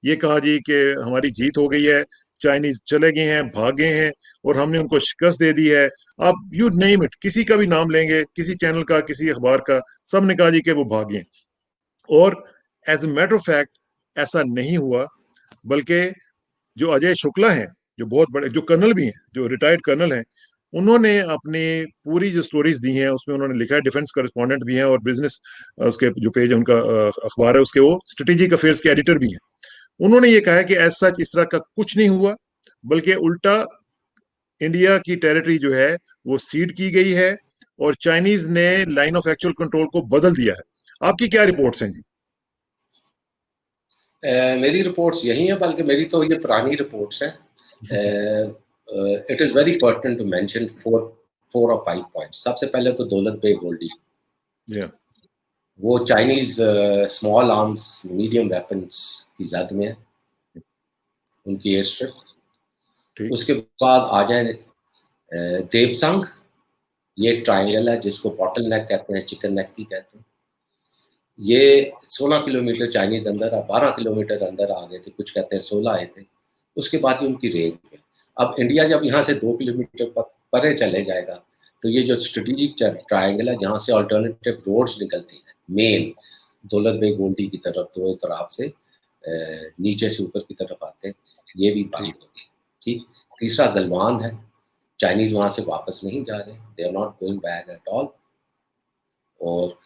[SPEAKER 1] ये कहा जी कि हमारी जीत हो गई है, चाइनीज चले गए हैं, भागे हैं, और हमने उनको शिकस्त दे दी है। आप यू नेम इट, किसी का भी नाम लेंगे, किसी चैनल का, किसी अखबार का, सब ने कहा जी कि वो भागे। और as a matter of fact ऐसा नहीं हुआ, बल्कि जो अजय शुक्ला हैं, जो बहुत बड़े, जो कर्नल भी हैं, जो रिटायर्ड कर्नल हैं, उन्होंने अपनी पूरी जो स्टोरीज दी हैं उसमें उन्होंने लिखा है, डिफेंस करेस्पॉन्डेंट भी हैं और बिजनेस उसके जो पेज उनका अखबार है उसके वो स्ट्रेटेजिक अफेयर्स के एडिटर भी हैं। उन्होंने ये कहा है कि एज सच इस तरह का कुछ नहीं हुआ, बल्कि उल्टा इंडिया की टेरिटरी जो है वो सीड की गई है और चाइनीज ने लाइन ऑफ एक्चुअल कंट्रोल को बदल दिया है। आपकी क्या रिपोर्ट्स हैं जी?
[SPEAKER 2] मेरी रिपोर्ट्स यही है, बल्कि मेरी तो ये पुरानी रिपोर्ट्स हैं। It is very pertinent to mention 4 और 5 पॉइंट्स। सबसे पहले तो दौलत बेग गोल्डी, वो Chinese small arms medium weapons की जद में है, उनकी एयर स्ट्रिप। उसके बाद आ जाए देवसंग, ये एक ट्रायंगल है जिसको बॉटल नेक कहते हैं, चिकन नेक भी कहते हैं। ये 16 किलोमीटर चाइनीज अंदर, 12 किलोमीटर अंदर आ गए थे, कुछ कहते हैं 16 आए थे। उसके बाद ही उनकी रेंज में, अब इंडिया जब यहाँ से 2 किलोमीटर परे चले जाएगा तो ये जो स्ट्रेटेजिक ट्रायंगल है जहाँ से अल्टरनेटिव रोड्स निकलती हैं मेन दौलत बेग गोल्डी की तरफ, दो तरफ से नीचे से ऊपर की तरफ आते हैं, ये भी बंद हो गई। ठीक, तीसरा गलवान है, चाइनीज वहाँ से वापस नहीं जा रहे, they are not going back at all, और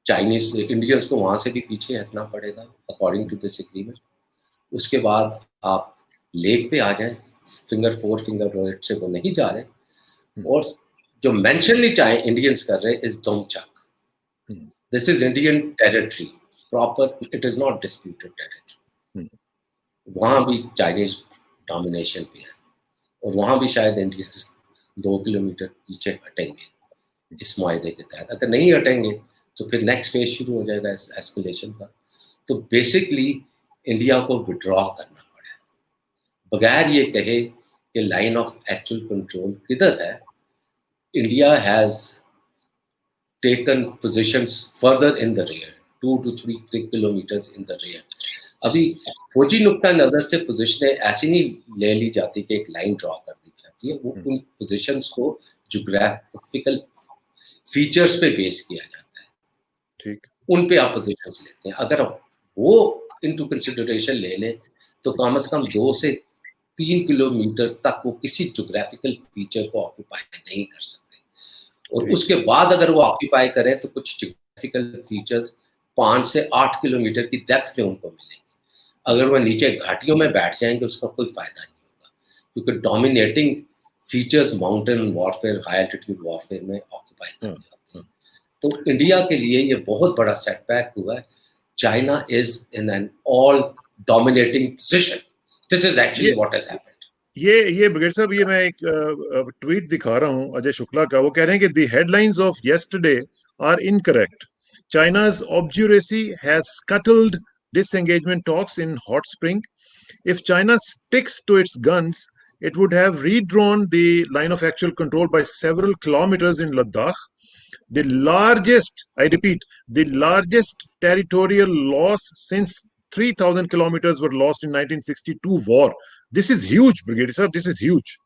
[SPEAKER 2] चाइनीज इंडियंस को वहाँ से भी पीछे हटना पड़ेगा अकॉर्डिंग टू दिस एग्रीमेंट। उसके बाद आप लेक पे आ जाएं, फिंगर 4 फिंगर रोड से वो नहीं जा रहे, और जो मेंशन नहीं चाहे इंडियंस कर रहे is Demchok, this is Indian territory proper, it is not disputed territory. वहाँ भी चाइनीज डोमिनेशन पे है, और वहाँ भी शायद इंडियंस 2 किलोमीटर पीछे हटेंगे इस मुआहदे के तहत। अगर नहीं हटेंगे तो फिर नेक्स्ट फेज शुरू हो जाएगा एस्केलेशन का। तो बेसिकली इंडिया को विड्रॉ करना पड़ा, बगैर ये कहे कि लाइन ऑफ एक्चुअल कंट्रोल किधर है। India has taken positions further in the rear, 2 to 3 kilometres in the rear. अभी फौजी नुक्ता नज़र से पोजीशनें ऐसी नहीं ले ली जाती कि एक लाइन ड्रॉ कर दी जाती है, वो उन पोजीशंस को जोग्राफिकल फीचर्स पे बेस किया जाता है,
[SPEAKER 1] ठीक,
[SPEAKER 2] उन पे आप पोजीशंस लेते हैं। अगर आप वो इनटू कंसिडरेशन ले लें तो कम से कम 2 से 3 किलोमीटर तक वो किसी जोग्राफिकल फीचर को ऑक्यूपाई नहीं कर सकते, और
[SPEAKER 1] ठीक,
[SPEAKER 2] उसके बाद अगर वो ऑक्यूपाई करें तो कुछ जोग्राफिकल फीचर्स 5 से 8 किलोमीटर की डेप्थ पे उनको मिलेंगे। अगर वो नीचे घाटियों में बैठ जाएंगे उसका कोई फायदा नहीं होगा, क्योंकि dominating features mountain warfare, high altitude warfare में ऑक्यूपाई कर जाते हैं। तो इंडिया के लिए ये बहुत बड़ा सेटबैक हुआ है। China is in an all dominating position. This is actually
[SPEAKER 1] ये
[SPEAKER 2] व्हाट हैज हैपेंड।
[SPEAKER 1] ये ब्रिगेड साहब, ये मैं एक ट्वीट दिखा रहा हूँ अजय शुक्ला का। वो कह रहे हैं कि the headlines of yesterday are incorrect, China's obduracy has scuttled disengagement talks in Hot Spring. If China sticks to its guns, it would have redrawn the line of actual control by several kilometers in Ladakh. The largest, I repeat, the largest territorial loss since 3,000 kilometers were lost in 1962 war. This is huge, Brigadier sir. This is huge.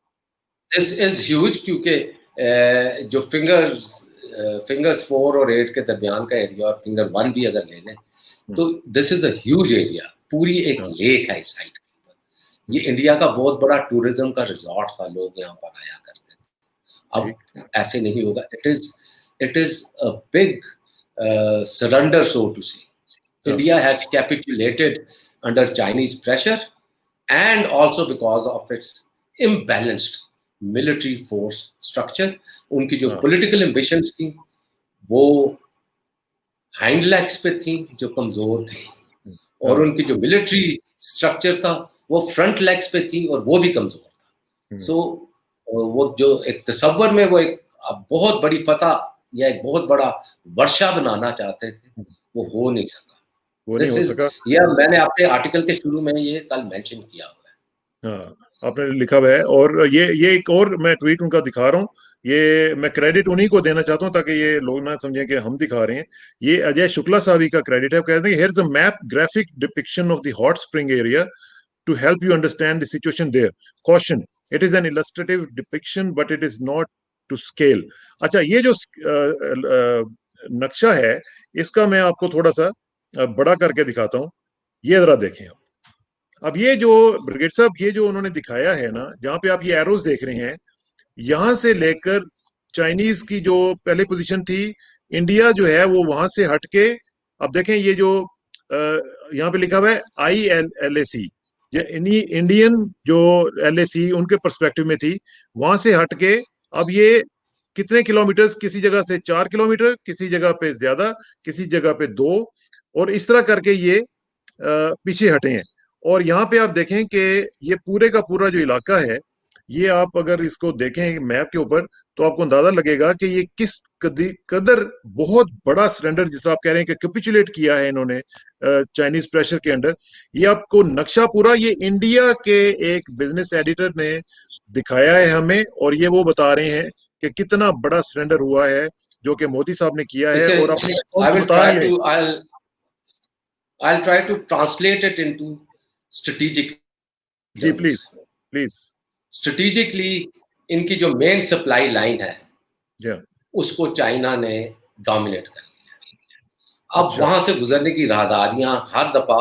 [SPEAKER 2] This is huge, क्योंकि जो fingers 4 और 8 के दरमियान का area और finger 1 भी अगर ले लें तो this is a huge area. पूरी एक लेक है इस साइड के। ये इंडिया का बहुत बड़ा टूरिज्म का रिजॉर्ट था, लोग यहाँ पर आया करते थे। अब ऐसे नहीं होगा। It is a big surrender, so to say. India has capitulated under Chinese pressure and also because of its imbalanced military force structure. उनकी जो political ambitions थी वो hind legs पे थी, जो कमजोर थी, और उनकी जो military structure था वो front legs पे थी और वो भी कमजोर था। So वो जो एक तस्वर में वो एक बहुत बड़ी फतह या एक बहुत बड़ा वर्षा बनाना चाहते थे, वो हो नहीं सका।
[SPEAKER 1] वो नहीं हो सका।
[SPEAKER 2] या मैंने अपने आर्टिकल के शुरू में ये कल मेंशन किया हुआ है।
[SPEAKER 1] हाँ, आपने लिखा हुआ है। और ये एक और मैं ट्वीट उनका दिखा रहा हूँ। ये मैं क्रेडिट उन्हीं को देना चाहता हूँ ताकि ये लोग ना समझें कि हम दिखा रहे हैं। ये अजय शुक्ला साहब ही का क्रेडिट है। कहते हैं, here's a map graphic depiction of the hot spring area to help you understand the situation there. Caution, it is an illustrative depiction but it is not to scale. अच्छा, ये जो नक्शा है इसका मैं आपको थोड़ा सा बड़ा करके दिखाता हूँ। ये जरा देखें आप। अब ये जो ब्रिगेड साहब, ये जो उन्होंने दिखाया है ना, जहां पे आप ये एरोज देख रहे हैं, यहां से लेकर चाइनीज की जो पहले पोजीशन थी, इंडिया जो है वो वहां से हटके, अब देखें ये जो यहाँ पे लिखा हुआ है ILAC, इंडियन जो LAC उनके पर्सपेक्टिव में थी, वहां से हटके अब ये कितने किलोमीटर, किसी जगह से 4 किलोमीटर, किसी जगह पे ज्यादा, किसी जगह पे 2, और इस तरह करके ये पीछे हटे हैं। और यहाँ पे आप देखें कि ये पूरे का पूरा जो इलाका है, ये आप अगर इसको देखें मैप के ऊपर तो आपको अंदाजा लगेगा कि ये किस कदर बहुत बड़ा सरेंडर, जिस आप कह रहे हैं कि कैपिचुलेट किया है इन्होंने चाइनीज प्रेशर के अंडर। ये आपको नक्शा पूरा ये इंडिया के एक बिजनेस एडिटर ने दिखाया है हमें, और ये वो बता रहे हैं कि कितना बड़ा सरेंडर हुआ है जो कि मोदी साहब ने किया है। और अपनी
[SPEAKER 2] I'll try to translate it into strategic terms.
[SPEAKER 1] जी प्लीज।
[SPEAKER 2] स्ट्रेटेजिकली इनकी जो मेन सप्लाई लाइन है उसको चाइना ने डोमिनेट कर लिया। अब वहां से गुजरने की राहदारियां हर दफा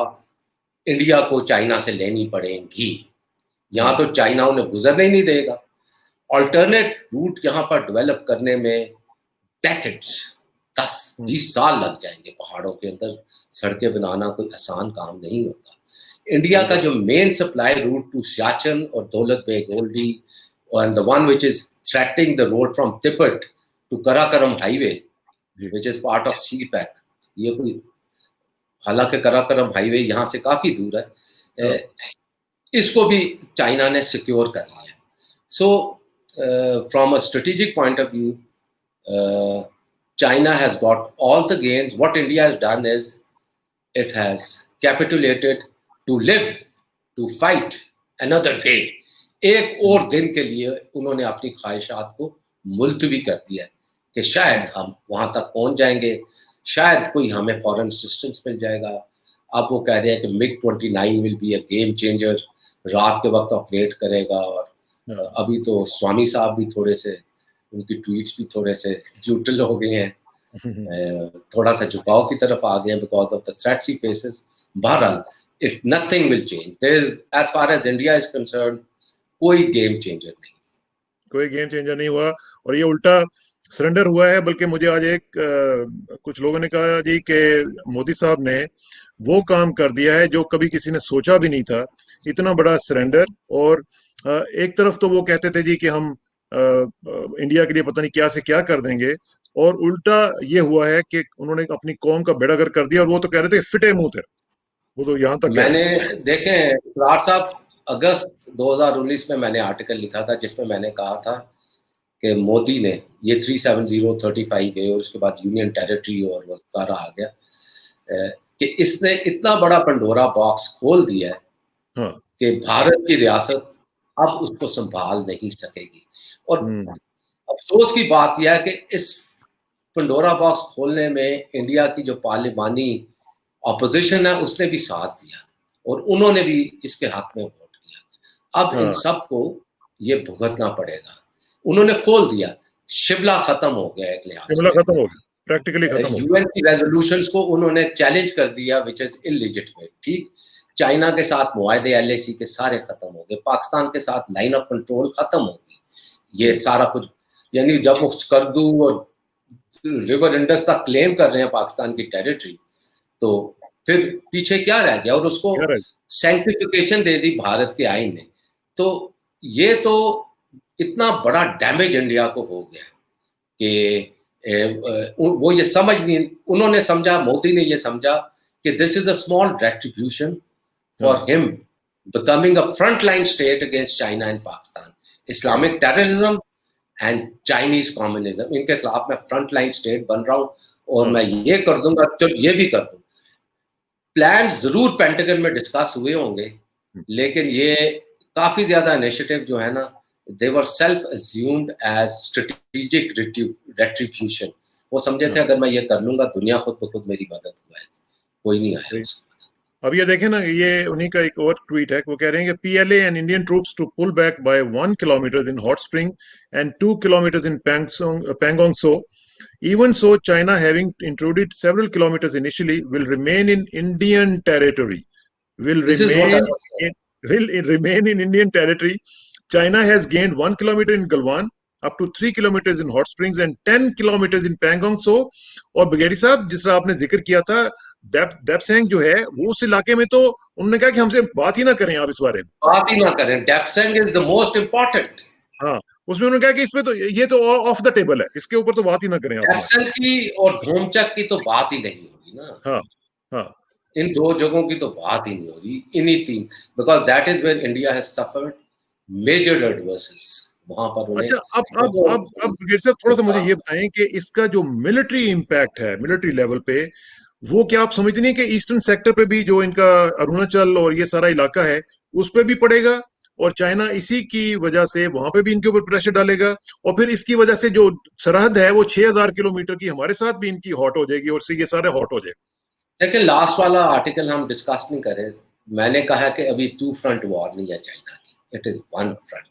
[SPEAKER 2] इंडिया को चाइना से लेनी पड़ेंगी। यहाँ तो चाइना उन्हें गुजरने ही नहीं देगा। ऑल्टरनेट रूट यहाँ पर डेवलप करने में डेकेड्स, 10-20 साल लग जाएंगे। पहाड़ों के अंदर सड़कें बनाना कोई आसान काम नहीं होता। इंडिया का जो main supply route to Siachen और Daulat Beg Oldi and the one which is threatening the road from Tippett to Karakoram highway which is part of CPEC, ये कोई, हालांकि कराकोरम हाईवे यहाँ से काफी दूर है, इसको भी चाइना ने सिक्योर कर लिया। So from a strategic point of view China has got all the gains. What India has done is it has capitulated to live, to fight another day. एक और दिन के लिए उन्होंने अपनी ख्वाहिशात को मुलतवी कर दिया कि शायद हम वहां तक पहुंच जाएंगे, शायद कोई हमें फॉरेन असिस्टेंस मिल जाएगा। अब वो कह रहे हैं कि MiG-29 will be a game changer, रात के वक्त ऑपरेट करेगा। और अभी तो स्वामी साहब भी थोड़े से ان کی ٹویٹس بھی تھوڑے سے جوٹل ہو گئے ہیں, تھوڑا سا جھکاؤ کی طرف آ گئے ہیں because of the threats he faces. بہرحال nothing will change. There is, as far as India is concerned, کوئی گیم چینجر نہیں,
[SPEAKER 1] کوئی گیم چینجر نہیں ہوا, اور یہ الٹا سرنڈر ہوا ہے. بلکہ مجھے آج کچھ لوگوں نے کہا جی کہ مودی صاحب نے وہ کام کر دیا ہے جو کبھی کسی نے سوچا بھی نہیں تھا, اتنا بڑا سرنڈر. اور ایک طرف تو وہ کہتے تھے جی کہ ہم انڈیا کے لیے پتہ نہیں کیا سے کیا کر دیں گے, اور الٹا یہ ہوا ہے کہ انہوں نے اپنی قوم کا بیڑا گرک کر دیا, اور وہ تو کہہ رہے تھے فٹے منہ تھے, وہ تو یہاں تک
[SPEAKER 2] میں نے دیکھیں سرار صاحب اگست 2019 میں نے آرٹیکل لکھا تھا جس میں نے کہا تھا کہ مودی نے یہ 37035 ہے اور اس کے بعد یونین ٹیریٹری اور وہ سارا آ گیا, کہ اس نے اتنا بڑا پنڈورا باکس کھول دیا ہے کہ بھارت کی ریاست اب اس کو سنبھال نہیں سکے گی. اور افسوس کی بات یہ ہے کہ اس پنڈورا باکس کھولنے میں انڈیا کی جو پارلیمانی اپوزیشن ہے اس نے بھی ساتھ دیا اور انہوں نے بھی اس کے حق میں ووٹ کیا. اب ان سب کو یہ بھگتنا پڑے گا. انہوں نے کھول دیا, شملہ ختم ہو گیا, ایک لحاظ
[SPEAKER 1] شملہ ختم ہو گیا, پریکٹیکلی ختم ہو گیا.
[SPEAKER 2] یو این کی ریزولوشنز کو انہوں نے چیلنج کر دیا وچ از انلیجٹمیٹ. ٹھیک, چائنا کے ساتھ معاہدے ایل اے سی کے سارے ختم ہو گئے, پاکستان کے ساتھ لائن آف کنٹرول ختم ہو گئی, یہ سارا کچھ. یعنی جب وہ اسکردو اور ریور انڈس تک کلیم کر رہے ہیں پاکستان کی ٹیریٹری, تو پھر پیچھے کیا رہ گیا, اور اس کو سینکٹیفیکیشن دے دی بھارت کے آئین نے. تو یہ تو اتنا بڑا ڈیمیج انڈیا کو ہو گیا کہ وہ یہ سمجھ نہیں, انہوں نے سمجھا, مودی نے یہ سمجھا کہ this is a small retribution for ہم becoming a front line state against China and Pakistan. Islamic terrorism and Chinese communism, ان کے خلاف میں فرنٹ لائن اسٹیٹ بن رہا ہوں اور میں یہ کر دوں گا, چل یہ بھی کر دوں. پلان ضرور پینٹاگن میں ڈسکس ہوئے ہوں گے, لیکن یہ کافی زیادہ انیشیٹو جو ہے نا, they were self assumed as strategic retribution. وہ سمجھے تھے اگر میں یہ کر لوں گا دنیا خود بخود میری مدد ہوئے گی, کوئی نہیں آیا.
[SPEAKER 1] اب یہ دیکھیں نا, یہ انہی کا ایک اور ٹویٹ ہے, وہ کہہ رہے ہیں کہ P L A and Indian troops to pull back by 1 kilometer in Hot Spring and 2 kilometers in Pangong So. Even so, China, having intruded several kilometers initially, will remain in Indian territory. Will remain in Indian territory. China has gained 1 kilometer in Galwan, up to 3 kilometers in Hot Springs and 10 kilometers in Pangong So. اور بگیڑی صاحب جس طرح آپ نے ذکر کیا تھا, دیپ سینگ جو ہے وہ اس علاقے میں, تو انہوں نے کہا کہ ہم سے بات ہی نہ کریں, آپ اس بارے میں
[SPEAKER 2] بات ہی نہ کریں. دیپ سینگ از the most important.
[SPEAKER 1] ہاں, اس میں انہوں نے کہا کہ اس پہ تو یہ تو آف دا ٹیبل ہے, اس کے اوپر تو بات ہی نہ کریں آپ.
[SPEAKER 2] دیپ سینگ کی اور دھومچک کی تو بات ہی نہیں ہوگی نا.
[SPEAKER 1] ہاں ہاں,
[SPEAKER 2] ان دو جگہوں کی تو بات ہی نہیں ہو رہی, انہی تین, because that is where India has suffered major adverses. وہاں پر
[SPEAKER 1] اچھا اب صاحب تھوڑا سا مجھے یہ بتائیں کہ اس کا جو ملٹری امپیکٹ ہے ملٹری لیول پہ, وہ کیا آپ سمجھتے نہیں کہ ایسٹرن سیکٹر پہ بھی جو ان کا اروناچل اور یہ سارا علاقہ ہے اس پہ بھی پڑے گا, اور چائنا اسی کی وجہ سے وہاں پہ بھی ان کے اوپر پریشر ڈالے گا, اور پھر اس کی وجہ سے جو سرحد ہے وہ 6000 کلومیٹر کی ہمارے ساتھ بھی ان کی ہاٹ ہو جائے گی, اور یہ سارے ہاٹ ہو جائے گا.
[SPEAKER 2] دیکھیں لاسٹ والا آرٹیکل ہم ڈسکس نہیں کریں, میں نے کہا کہ ابھی 2 فرنٹ وار نہیں ہے چائنا کی, اٹ از 1 فرنٹ وار.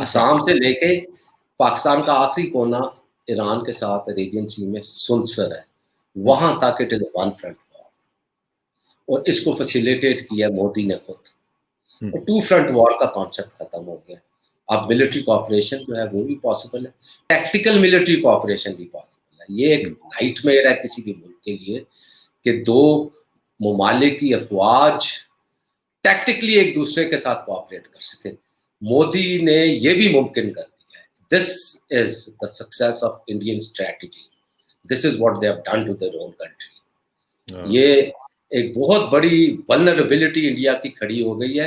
[SPEAKER 2] آسام سے لے کے پاکستان کا آخری کونا ایران کے ساتھ عربین سی میں سنسر ہے, وہاں تک اٹ از 1 فرنٹ وار, اور اس کو فیسیلیٹیٹ کیا مودی نے خود. 2 فرنٹ وار کا کانسیپٹ ختم ہو گیا. اب ملٹری کوآپریشن جو ہے وہ بھی پاسبل ہے, ٹیکٹیکل ملٹری کوآپریشن بھی پاسبل ہے. یہ ایک نائٹ میئر ہے کسی بھی ملک کے لیے کہ 2 ممالک کی افواج ٹیکٹیکلی ایک دوسرے کے ساتھ کوآپریٹ کر سکے. مودی نے یہ بھی ممکن کر دیا ہے. This is the success of Indian strategy, this is what they have done to their own country. یہ ایک بہت بڑی ولنریبلٹی انڈیا کی کھڑی ہو گئی ہے,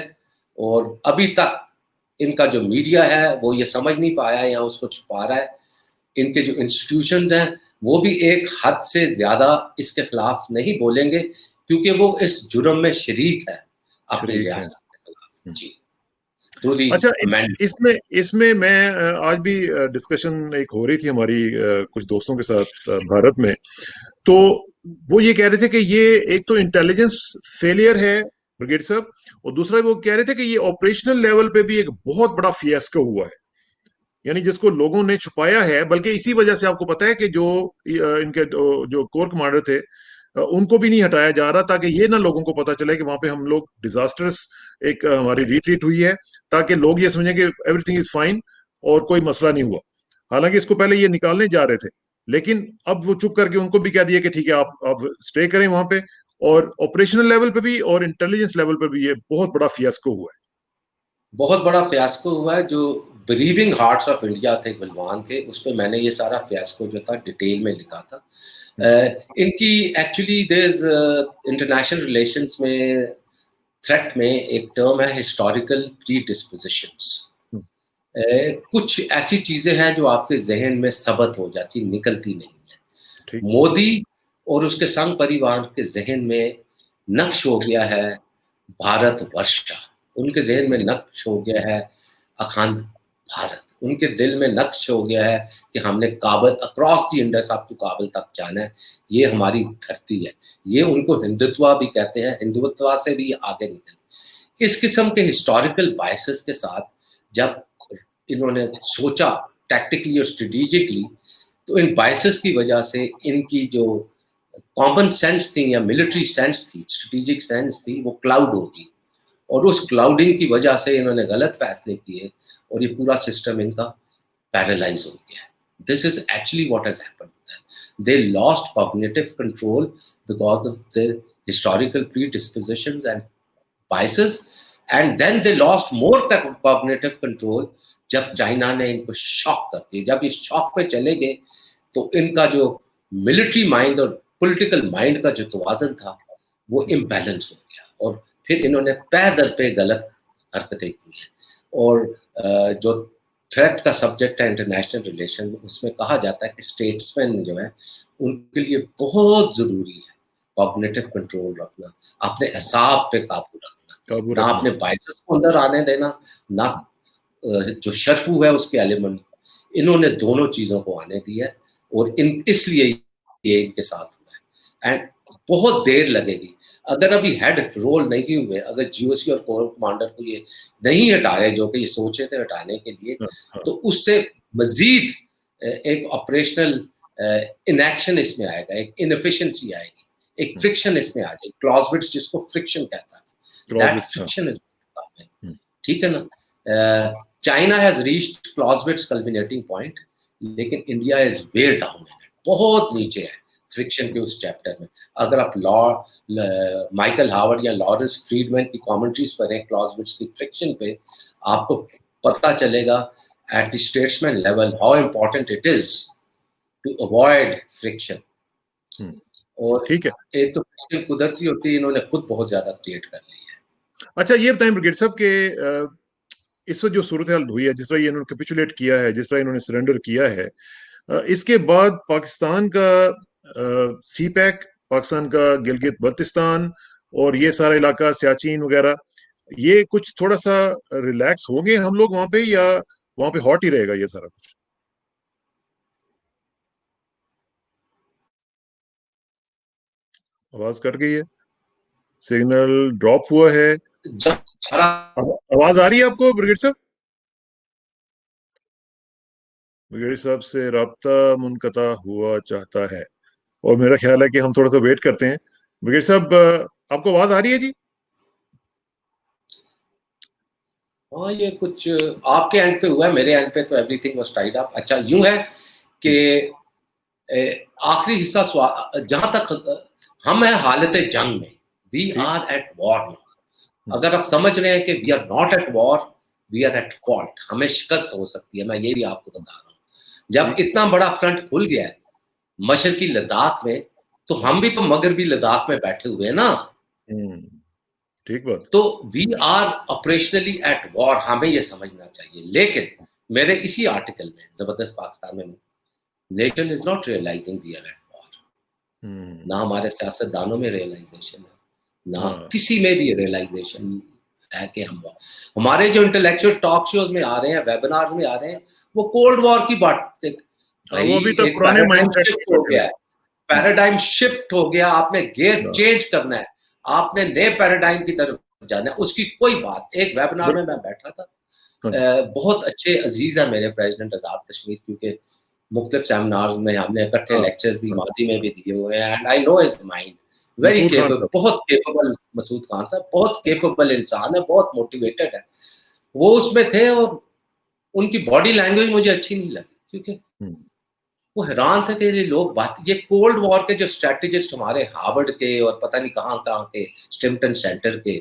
[SPEAKER 2] اور ابھی تک ان کا جو میڈیا ہے وہ یہ سمجھ نہیں پایا یا اس کو چھپا رہا ہے. ان کے جو انسٹیٹیوشنز ہیں وہ بھی ایک حد سے زیادہ اس کے خلاف نہیں بولیں گے, کیونکہ وہ اس جرم میں شریک ہے اپنی ریاست کے خلاف. جی
[SPEAKER 1] اچھا, اس میں آج بھی ڈسکشن ایک ہو رہی تھی ہماری کچھ دوستوں کے ساتھ بھارت میں, تو وہ یہ کہہ رہے تھے کہ یہ ایک تو انٹیلیجنس فیلئر ہے بریگیڈ صاحب, اور دوسرا وہ کہہ رہے تھے کہ یہ آپریشنل لیول پہ بھی ایک بہت بڑا فیاسکو ہوا ہے. यानी जिसको लोगों ने छुपाया है, बल्कि इसी वजह से आपको पता है कि जो इनके जो कोर कमांडर थे उनको भी नहीं हटाया जा रहा, ताकि ये ना लोगों को पता चले कि वहां पे हम लोग डिजास्टर्स एक हमारी रिट्रीट हुई है, ताकि लोग ये समझें कि एवरीथिंग इज फाइन और कोई मसला नहीं हुआ। हालांकि इसको पहले ये निकालने जा रहे थे, लेकिन अब वो चुप करके उनको भी कह दिया कि ठीक है आप स्टे करें वहां पे। और ऑपरेशनल लेवल पे भी और इंटेलिजेंस लेवल पे भी ये बहुत बड़ा फियास्को हुआ है।
[SPEAKER 2] बहुत बड़ा फियास्को हुआ है। जो ब्रीविंग हार्ट्स ऑफ इंडिया थे गलवान के, उस पर मैंने ये सारा फियास्को जो था डिटेल में लिखा था। इनकी actually there is international relations में थ्रेट में एक टर्म है हिस्टोरिकल प्री डिस्पोजिशंस। कुछ ऐसी चीजें हैं जो आपके जहन में सबत हो जाती, निकलती नहीं है। मोदी और उसके संघ परिवार के जहन में नक्श हो गया है भारत वर्ष का, उनके जहन में नक्श हो गया है अखंड भारत, उनके दिल में नक्श हो गया है कि हमने Kabul across the Indus up to Kabul तक जाना है, ये हमारी धरती है। ये उनको हिंदुत्व भी कहते हैं, हिंदुत्व से भी आगे निकल। इस किस्म के हिस्टोरिकल बायसेस के साथ जब इन्होंने सोचा टैक्टिकली और स्ट्रेटेजिकली, तो इन बायसेस की वजह से इनकी जो कॉमन सेंस थी या मिलिट्री सेंस थी, स्ट्रेटेजिक सेंस थी, वो क्लाउड होगी। और उस क्लाउडिंग की वजह से इन्होंने गलत फैसले किए और ये पूरा सिस्टम इनका पैरालाइज हो गया। This is actually what has happened. They lost cognitive control because of their historical predispositions and biases, and then they lost more cognitive control जब चाइना ने इनको शॉक कर दिया। जब ये शॉक पे चले गए तो इनका जो मिलिट्री माइंड और पॉलिटिकल माइंड का जो तवाज़न था वो इम्बैलेंस हो गया, और फिर इन्होंने तय दर पे गलत हरकतें की हैं। और जो थ्रेट का सब्जेक्ट है इंटरनेशनल रिलेशन, उसमें कहा जाता है कि स्टेट्समैन जो है उनके लिए बहुत ज़रूरी है कॉग्निटिव कंट्रोल रखना, अपने असाब पे काबू रखना, ना अपने बायसेस को अंदर आने देना, ना जो शर्फू है उसके एलिमेंट, इन्होंने दोनों चीज़ों को आने दिया है। और इसलिए ये इनके साथ हुआ है। एंड बहुत देर लगेगी अगर अभी हेड रोल नहीं हुए, अगर जीओसी और कोर कमांडर को ये नहीं हटाए जो कि ये सोचे थे हटाने के लिए, तो उससे मजीद एक ऑपरेशनल इनएक्शन इसमें आएगा, एक इनएफिशिएंसी आएगी, एक फ्रिक्शन इसमें आ जाएगी। क्लॉजविट्ज जिसको फ्रिक्शन कहता है, दैट फ्रिक्शन इज, ठीक है ना। China has reached Clausewitz culminating point, लेकिन इंडिया इज वे डाउन, बहुत नीचे है फ्रिक्शन के उस चैप्टर में। अगर आप माइकल हावर्ड या लॉरेंस फ्रीडमैन की कमेंट्रीज पढ़ें क्लॉजविट्ज की फ्रिक्शन पे, आपको पता चलेगा at the statesman level how important it is to avoid friction. और
[SPEAKER 1] ठीक है,
[SPEAKER 2] एक तो फ्रिक्शन कुदरती होती है, इन्होंने खुद बहुत ज्यादा क्रिएट कर ली है।
[SPEAKER 1] अच्छा ये बताएं ब्रिगेड साहब के इस वक्त जो सूरत हाल हुई है, जिस तरह इन्होंने कैपिचुलेट किया है, जिस तरह इन्होंने सरेंडर किया है, इसके बाद पाकिस्तान का सी पैक, पाकिस्तान का गिलगित बल्तिस्तान और ये सारा इलाका सियाचिन वगैरह, ये कुछ थोड़ा सा रिलैक्स हो गए हम लोग वहां पे, या वहां पे हॉट ही रहेगा ये सारा कुछ? आवाज कट गई है, सिग्नल ड्रॉप हुआ है। आवाज आ रही है आपको ब्रिगेड साहब? ब्रिगेड साहब से राब्ता मुनकता हुआ चाहता है, और मेरा ख्याल है कि हम थोड़ा सा वेट करते हैं। ब्रिगेड साहब आपको आवाज आ रही है जी?
[SPEAKER 2] हाँ, ये कुछ आपके एंड पे हुआ है, मेरे एंड पे तो एवरीथिंग वाज टाइड अप। अच्छा यूं है कि आखिरी हिस्सा जहां तक हम हैं हालत जंग में, we are at war now. अगर आप समझ रहे हैं कि we are not at war, we are at fault, हमें शिकस्त हो सकती है, मैं ये भी आपको बता रहा हूँ। जब इतना बड़ा फ्रंट खुल गया है मशरकी लद्दाख में, तो हम भी तो मगरबी लद्दाख में बैठे हुए हैं ना।
[SPEAKER 1] ठीक बात।
[SPEAKER 2] तो we are operationally at war, हमें ये समझना चाहिए। लेकिन मेरे इसी आर्टिकल में जबरदस्त पाकिस्तान में, nation is not realizing we are at war. ना हमारे सियासतदानों में रियलाइजेशन है, ना किसी में भी रियलाइजेशन है कि हमारे जो इंटेलेक्चुअल टॉक शोज में आ रहे हैं, वेबिनार्स में आ रहे हैं, वो कोल्ड वॉर की बात,
[SPEAKER 1] वो भी तो पुराने माइंडसेट
[SPEAKER 2] हो गया है, पैराडाइम शिफ्ट हो गया। आपने गियर चेंज करना है, आपने नए पैराडाइम की तरफ जाना है, उसकी कोई बात। एक वेबिनार में मैं बैठा था, بہت اچھے عزیز ہیں میرے پریزیڈنٹ آزاد کشمیر، کیونکہ مختلف سیمینارز میں ہم نے اکٹھے لیکچرز بھی ماضی میں بھی دیے ہوئے ہیں، and I know his mind very
[SPEAKER 1] Masood Khan
[SPEAKER 2] capable,
[SPEAKER 1] صاحب،
[SPEAKER 2] بہت کیپیبل مسعود خان صاحب بہت کیپیبل انسان ہے، بہت موٹیویٹڈ ہے وہ اس میں تھے، اور ان کی باڈی لینگویج مجھے اچھی نہیں لگی، کیونکہ وہ حیران تھے کہ یہ لوگ یہ کولڈ وار کے جو اسٹریٹجسٹ ہمارے ہارورڈ کے اور پتہ نہیں کہاں کہاں کے اسٹمپٹن سینٹر کے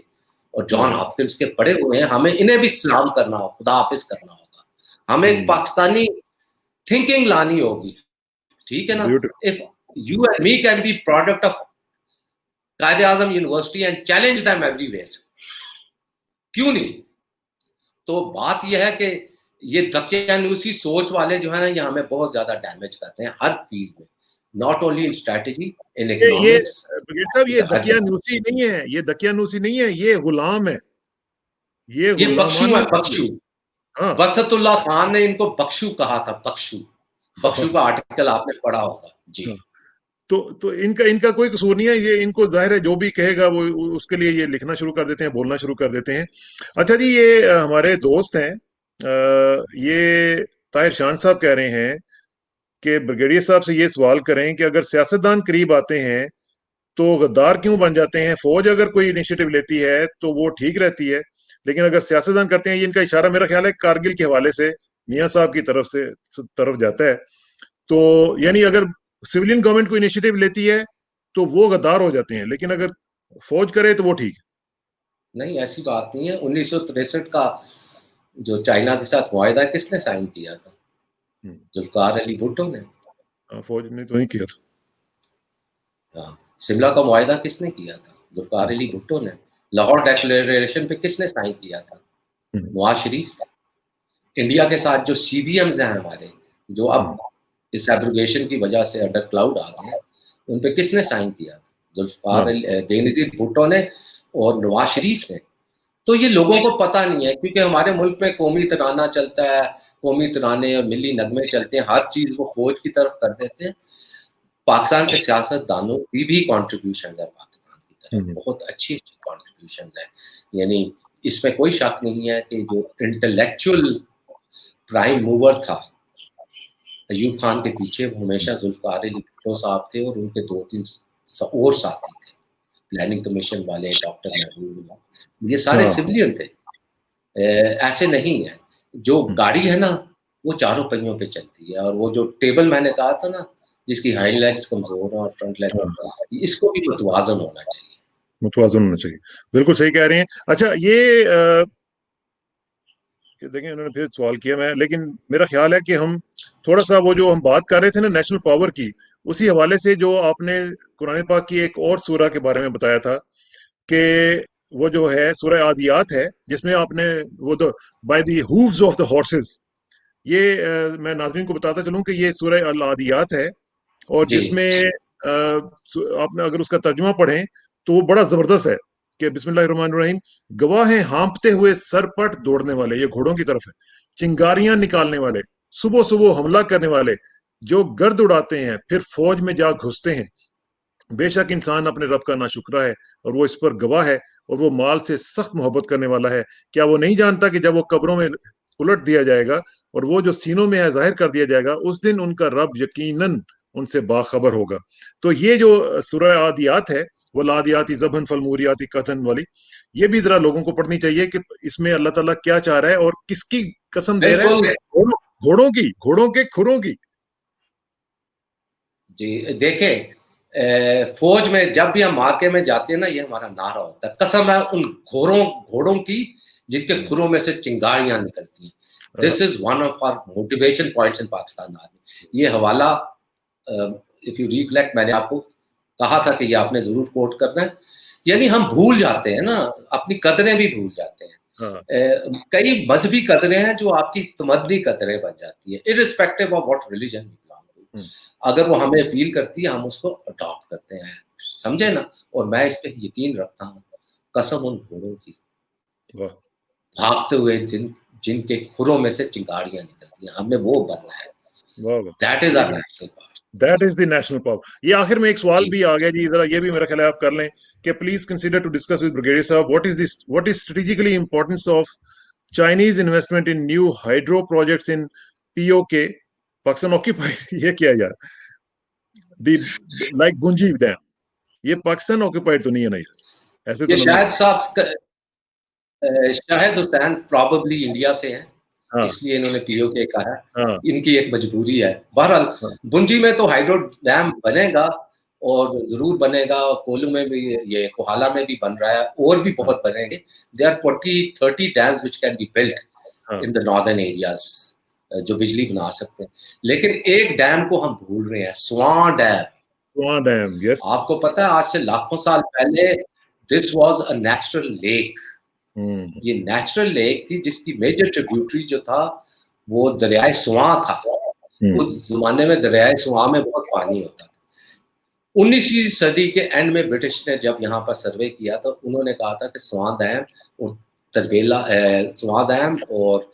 [SPEAKER 2] اور جان ہاپکنس کے پڑے ہوئے ہیں، ہمیں انہیں بھی سلام کرنا ہو، خدا حافظ کرنا ہوگا، ہمیں ایک پاکستانی تھنکنگ لانی ہوگی، ٹھیک ہے نا. if you and me can be product of Quaid Azam university and challenge them everywhere، کیوں نہیں؟ تو بات یہ ہے کہ یہ دقیانوسی سوچ والے جو ہے نا، یہ ہمیں بہت زیادہ ڈیمیج کرتے ہیں ہر فیلڈ میں، ناٹ اونلی ان اسٹریٹجی، ان
[SPEAKER 1] یہ
[SPEAKER 2] اکنامکس.
[SPEAKER 1] برگیڈ صاحب یہ دقیانوسی نہیں ہے، یہ دقیانوسی نہیں ہے، یہ غلام ہے، یہ
[SPEAKER 2] یہ بخشو ہے،
[SPEAKER 1] غلامانہ.
[SPEAKER 2] بخشو.
[SPEAKER 1] ہاں
[SPEAKER 2] وسط اللہ خان نے ان کو بخشو کہا تھا، بخشو. بخشو کا آرٹیکل آپ نے پڑھا ہوگا جی.
[SPEAKER 1] تو ان کا کوئی قصور نہیں ہے، یہ ان کو ظاہر ہے جو بھی کہے گا وہ اس کے لیے یہ لکھنا شروع کر دیتے ہیں، بولنا شروع کر دیتے ہیں. اچھا جی، یہ ہمارے دوست ہیں، یہ طاہر شان صاحب کہہ رہے ہیں کہ بریگیڈیئر صاحب سے یہ سوال کریں کہ اگر سیاستدان قریب آتے ہیں تو غدار کیوں بن جاتے ہیں؟ فوج اگر کوئی انیشیٹو لیتی ہے تو وہ ٹھیک رہتی ہے، لیکن اگر سیاستدان کرتے ہیں، ان کا اشارہ میرا خیال ہے کارگل کے حوالے سے میاں صاحب کی طرف جاتا ہے. تو یعنی اگر سویلین گورنمنٹ کو انیشیٹو لیتی ہے تو وہ غدار ہو جاتے ہیں، لیکن اگر فوج کرے تو وہ ٹھیک.
[SPEAKER 2] نہیں، ایسی بات نہیں ہے. 1963 کا جو چائنا کے ساتھ معاہدہ کس نے سائن کیا تھا؟ ذوالفقار علی بھٹو نے.
[SPEAKER 1] فوج نے تو نہیں کیا
[SPEAKER 2] تھا. شملہ کا معاہدہ کس نے کیا تھا؟ ذوالفقار علی بھٹو نے. لاہور ڈیکلیریشن پہ کس نے سائن کیا تھا؟ نواز شریف. انڈیا کے ساتھ جو سی بی ایمز ہیں ہمارے، جو اب اس ایبروگیشن کی وجہ سے انڈر کلاؤڈ آ گئے ہیں، ان پہ کس نے سائن کیا تھا؟ ذوالفقار بےنظیر بھٹو نے اور نواز شریف نے. تو یہ لوگوں کو پتہ نہیں ہے، کیونکہ ہمارے ملک میں قومی ترانہ چلتا ہے، قومی ترانے اور ملی نغمے چلتے ہیں، ہر چیز کو فوج کی طرف کر دیتے ہیں. پاکستان کے سیاست دانوں کی بھی کنٹریبیوشن ہے پاکستان کی طرف، بہت اچھی کنٹریبیوشن ہے. یعنی اس میں کوئی شک نہیں ہے کہ جو انٹلیکچوئل پرائم موور تھا ایوب خان کے پیچھے، وہ ہمیشہ ذوالفقار علی بھٹو صاحب تھے، اور ان کے 2-3 اور ساتھی تھے، پلاننگ کمیشن والے، ڈاکٹر محبوب اللہ، یہ سارے سولین تھے. ایسے نہیں ہے. جو گاڑی ہے نا وہ چاروں پہیوں پہ چلتی ہے، اور وہ جو ٹیبل میں نے کہا تھا نا جس کی ہائنڈ لیگز کمزور ہیں اور فرنٹ لیگ، اس کو بھی متوازن ہونا چاہیے.
[SPEAKER 1] متوازن ہونا چاہیے، بالکل صحیح کہہ رہے ہیں. اچھا یہ دیکھیں انہوں نے پھر سوال کیا، میں لیکن میرا خیال ہے کہ ہم تھوڑا سا وہ جو ہم بات کر رہے تھے نا نیشنل پاور کی، اسی حوالے سے جو آپ نے قرآن پاک کی ایک اور سورہ کے بارے میں بتایا تھا کہ وہ جو ہے سورہ عادیات ہے، جس میں آپ نے وہ by the hooves of the horses, یہ میں ناظرین کو بتاتا چلوں کہ یہ سورہ العادیات ہے، اور جس میں آپ نے اگر اس کا ترجمہ پڑھیں تو وہ بڑا زبردست ہے کہ بسم اللہ الرحمن الرحیم، گواہ ہیں ہانپتے ہوئے سر پٹ دوڑنے والے، یہ گھوڑوں کی طرف ہے، چنگاریاں نکالنے والے، صبح صبح حملہ کرنے والے، جو گرد اڑاتے ہیں پھر فوج میں جا گھستے ہیں. بے شک انسان اپنے رب کا ناشکرا ہے اور وہ اس پر گواہ ہے، اور وہ مال سے سخت محبت کرنے والا ہے. کیا وہ نہیں جانتا کہ جب وہ قبروں میں الٹ دیا جائے گا اور وہ جو سینوں میں ہے ظاہر کر دیا جائے گا، اس دن ان کا رب یقیناً ان سے باخبر ہوگا. تو یہ جو سورہ عادیات ہے، وہ لادیاتی ذبحًا فالموریاتی قطعًا والی، یہ بھی ذرا لوگوں کو پڑھنی چاہیے کہ اس میں اللہ تعالیٰ کیا چاہ رہا ہے اور کس کی قسم دے رہا ہے. گھوڑوں کی، گھوڑوں کے کھروں کی.
[SPEAKER 2] جی دیکھیں، فوج میں جب بھی ہم مارکے میں جاتے ہیں نا، یہ ہمارا نعرہ ہوتا ہے، قسم ہے ان گھوڑوں کی جن کے کھروں میں سے چنگاریاں نکلتی ہیں. This is one of our motivation points in Pakistan army. یہ حوالہ اف یو ریکلیکٹ میں نے آپ کو کہا تھا کہ یہ آپ نے ضرور کوٹ کرنا ہے. یعنی ہم بھول جاتے ہیں نا، اپنی قدریں بھی بھول جاتے ہیں. کئی مذہبی قدریں ہیں جو آپ کی تمدنی قدریں بن جاتی ہیں، irrespective of what religion you belong to. اگر وہ ہمیں اپیل کرتی ہے ہم اس کو اڈاپٹ کرتے ہیں، سمجھے نا. اور میں اس پہ یقین رکھتا ہوں، قسم ان گھوڑوں کی بھاگتے ہوئے جن کے کھروں میں سے چنگاریاں نکلتی ہیں، ہمیں وہ بننا ہے. That is our national power.
[SPEAKER 1] That is the national power. یہ آخر میں ایک سوال بھی آ گیا جی، ذرا یہ بھی میرا خیال ہے آپ کر لیں کہ please consider to discuss with brigadier صاحب what is strategically importance of Chinese investment in new hydro projects in POK, Pakistan occupied. ये क्या यार? The like Bunji Dam, ये पाकिस्तान occupied तो नहीं है ना यार? ऐसे
[SPEAKER 2] ये
[SPEAKER 1] तो
[SPEAKER 2] शायद साहब शाहिद हुसैन प्रॉबेबली इंडिया से हैं,
[SPEAKER 1] हाँ
[SPEAKER 2] इसलिए इन्होंने पीओके कहा है,
[SPEAKER 1] हाँ
[SPEAKER 2] इनकी एक मजबूरी है। बहरहाल
[SPEAKER 1] हाँ
[SPEAKER 2] बुंजी में तो हाइड्रो डैम बनेगा और जरूर बनेगा, कोल्लू में भी, ये कोहाला में भी बन रहा है, और भी बहुत बनेंगे। They are 40-30 dams which can be built
[SPEAKER 1] हाँ
[SPEAKER 2] इन द नॉर्दर्न एरियाज, जो बिजली बना सकते हैं। लेकिन एक डैम को हम भूल रहे हैं, Swan dam.
[SPEAKER 1] Swan Dam, yes.
[SPEAKER 2] आपको पता है आज से लाखों साल पहले this was a natural lake. ये नेचुरल लेक थी जिसकी मेजर ट्रिब्यूटरी जो था वो दरियाए सुआ था। उस जमाने में दरियाए सुआ में बहुत पानी होता था। 19वीं सदी के एंड में ब्रिटिश ने जब यहाँ पर सर्वे किया तो उन्होंने कहा था कि स्वां डैम और तरबेला, स्वां डैम और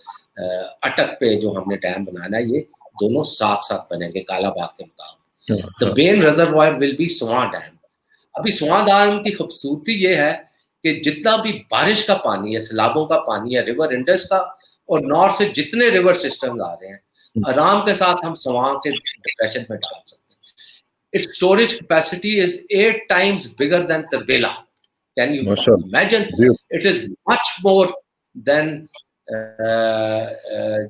[SPEAKER 2] अटक पे जो हमने डैम बनाना है, ये दोनों साथ साथ बनेंगे कालाबाग के मुकाम। The main reservoir will be Swan dam. अभी स्वां डैम की खूबसूरती ये है कि जितना भी बारिश का पानी है, सैलाबों का पानी है, रिवर इंडस का और नॉर्थ से जितने रिवर सिस्टम आ रहे हैं, आराम के साथ हम स्वां के डिप्रेशन में डाल सकते हैं। Its storage capacity is 8 times bigger than Tarbela. Can you imagine? It is much more than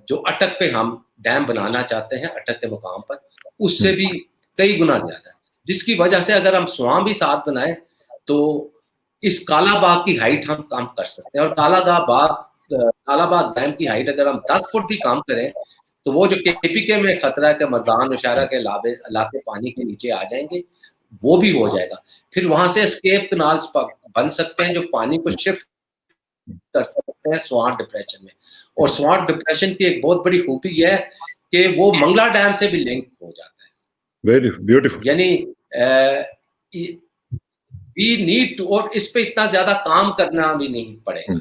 [SPEAKER 2] जो अटक पे हम डैम बनाना चाहते हैं, अटक के मुकाम पर, उससे भी कई गुना ज्यादा है। जिसकी वजह से अगर हम स्वां भी साथ बनाए तो इस कालाबाग की हाइट हम कम कर सकते हैं। और कालाबाग डैम की हाइट अगर हम 10 फुट भी कम करें तो वो जो केपीके में खतरा है कि मर्दान नौशहरा के इलाके पानी के नीचे आ जाएंगे, वो भी हो जाएगा। फिर वहां से एस्केप कैनाल्स बन सकते हैं जो पानी को शिफ्ट कर सकते हैं स्वां डिप्रेशन में। और स्वां डिप्रेशन की एक बहुत बड़ी खूबी यह है कि वो मंगला डैम से भी लिंक हो जाता है।
[SPEAKER 1] Very beautiful.
[SPEAKER 2] यानी वी नीड टू, और इस पे इतना ज्यादा काम करना भी नहीं पड़ेगा।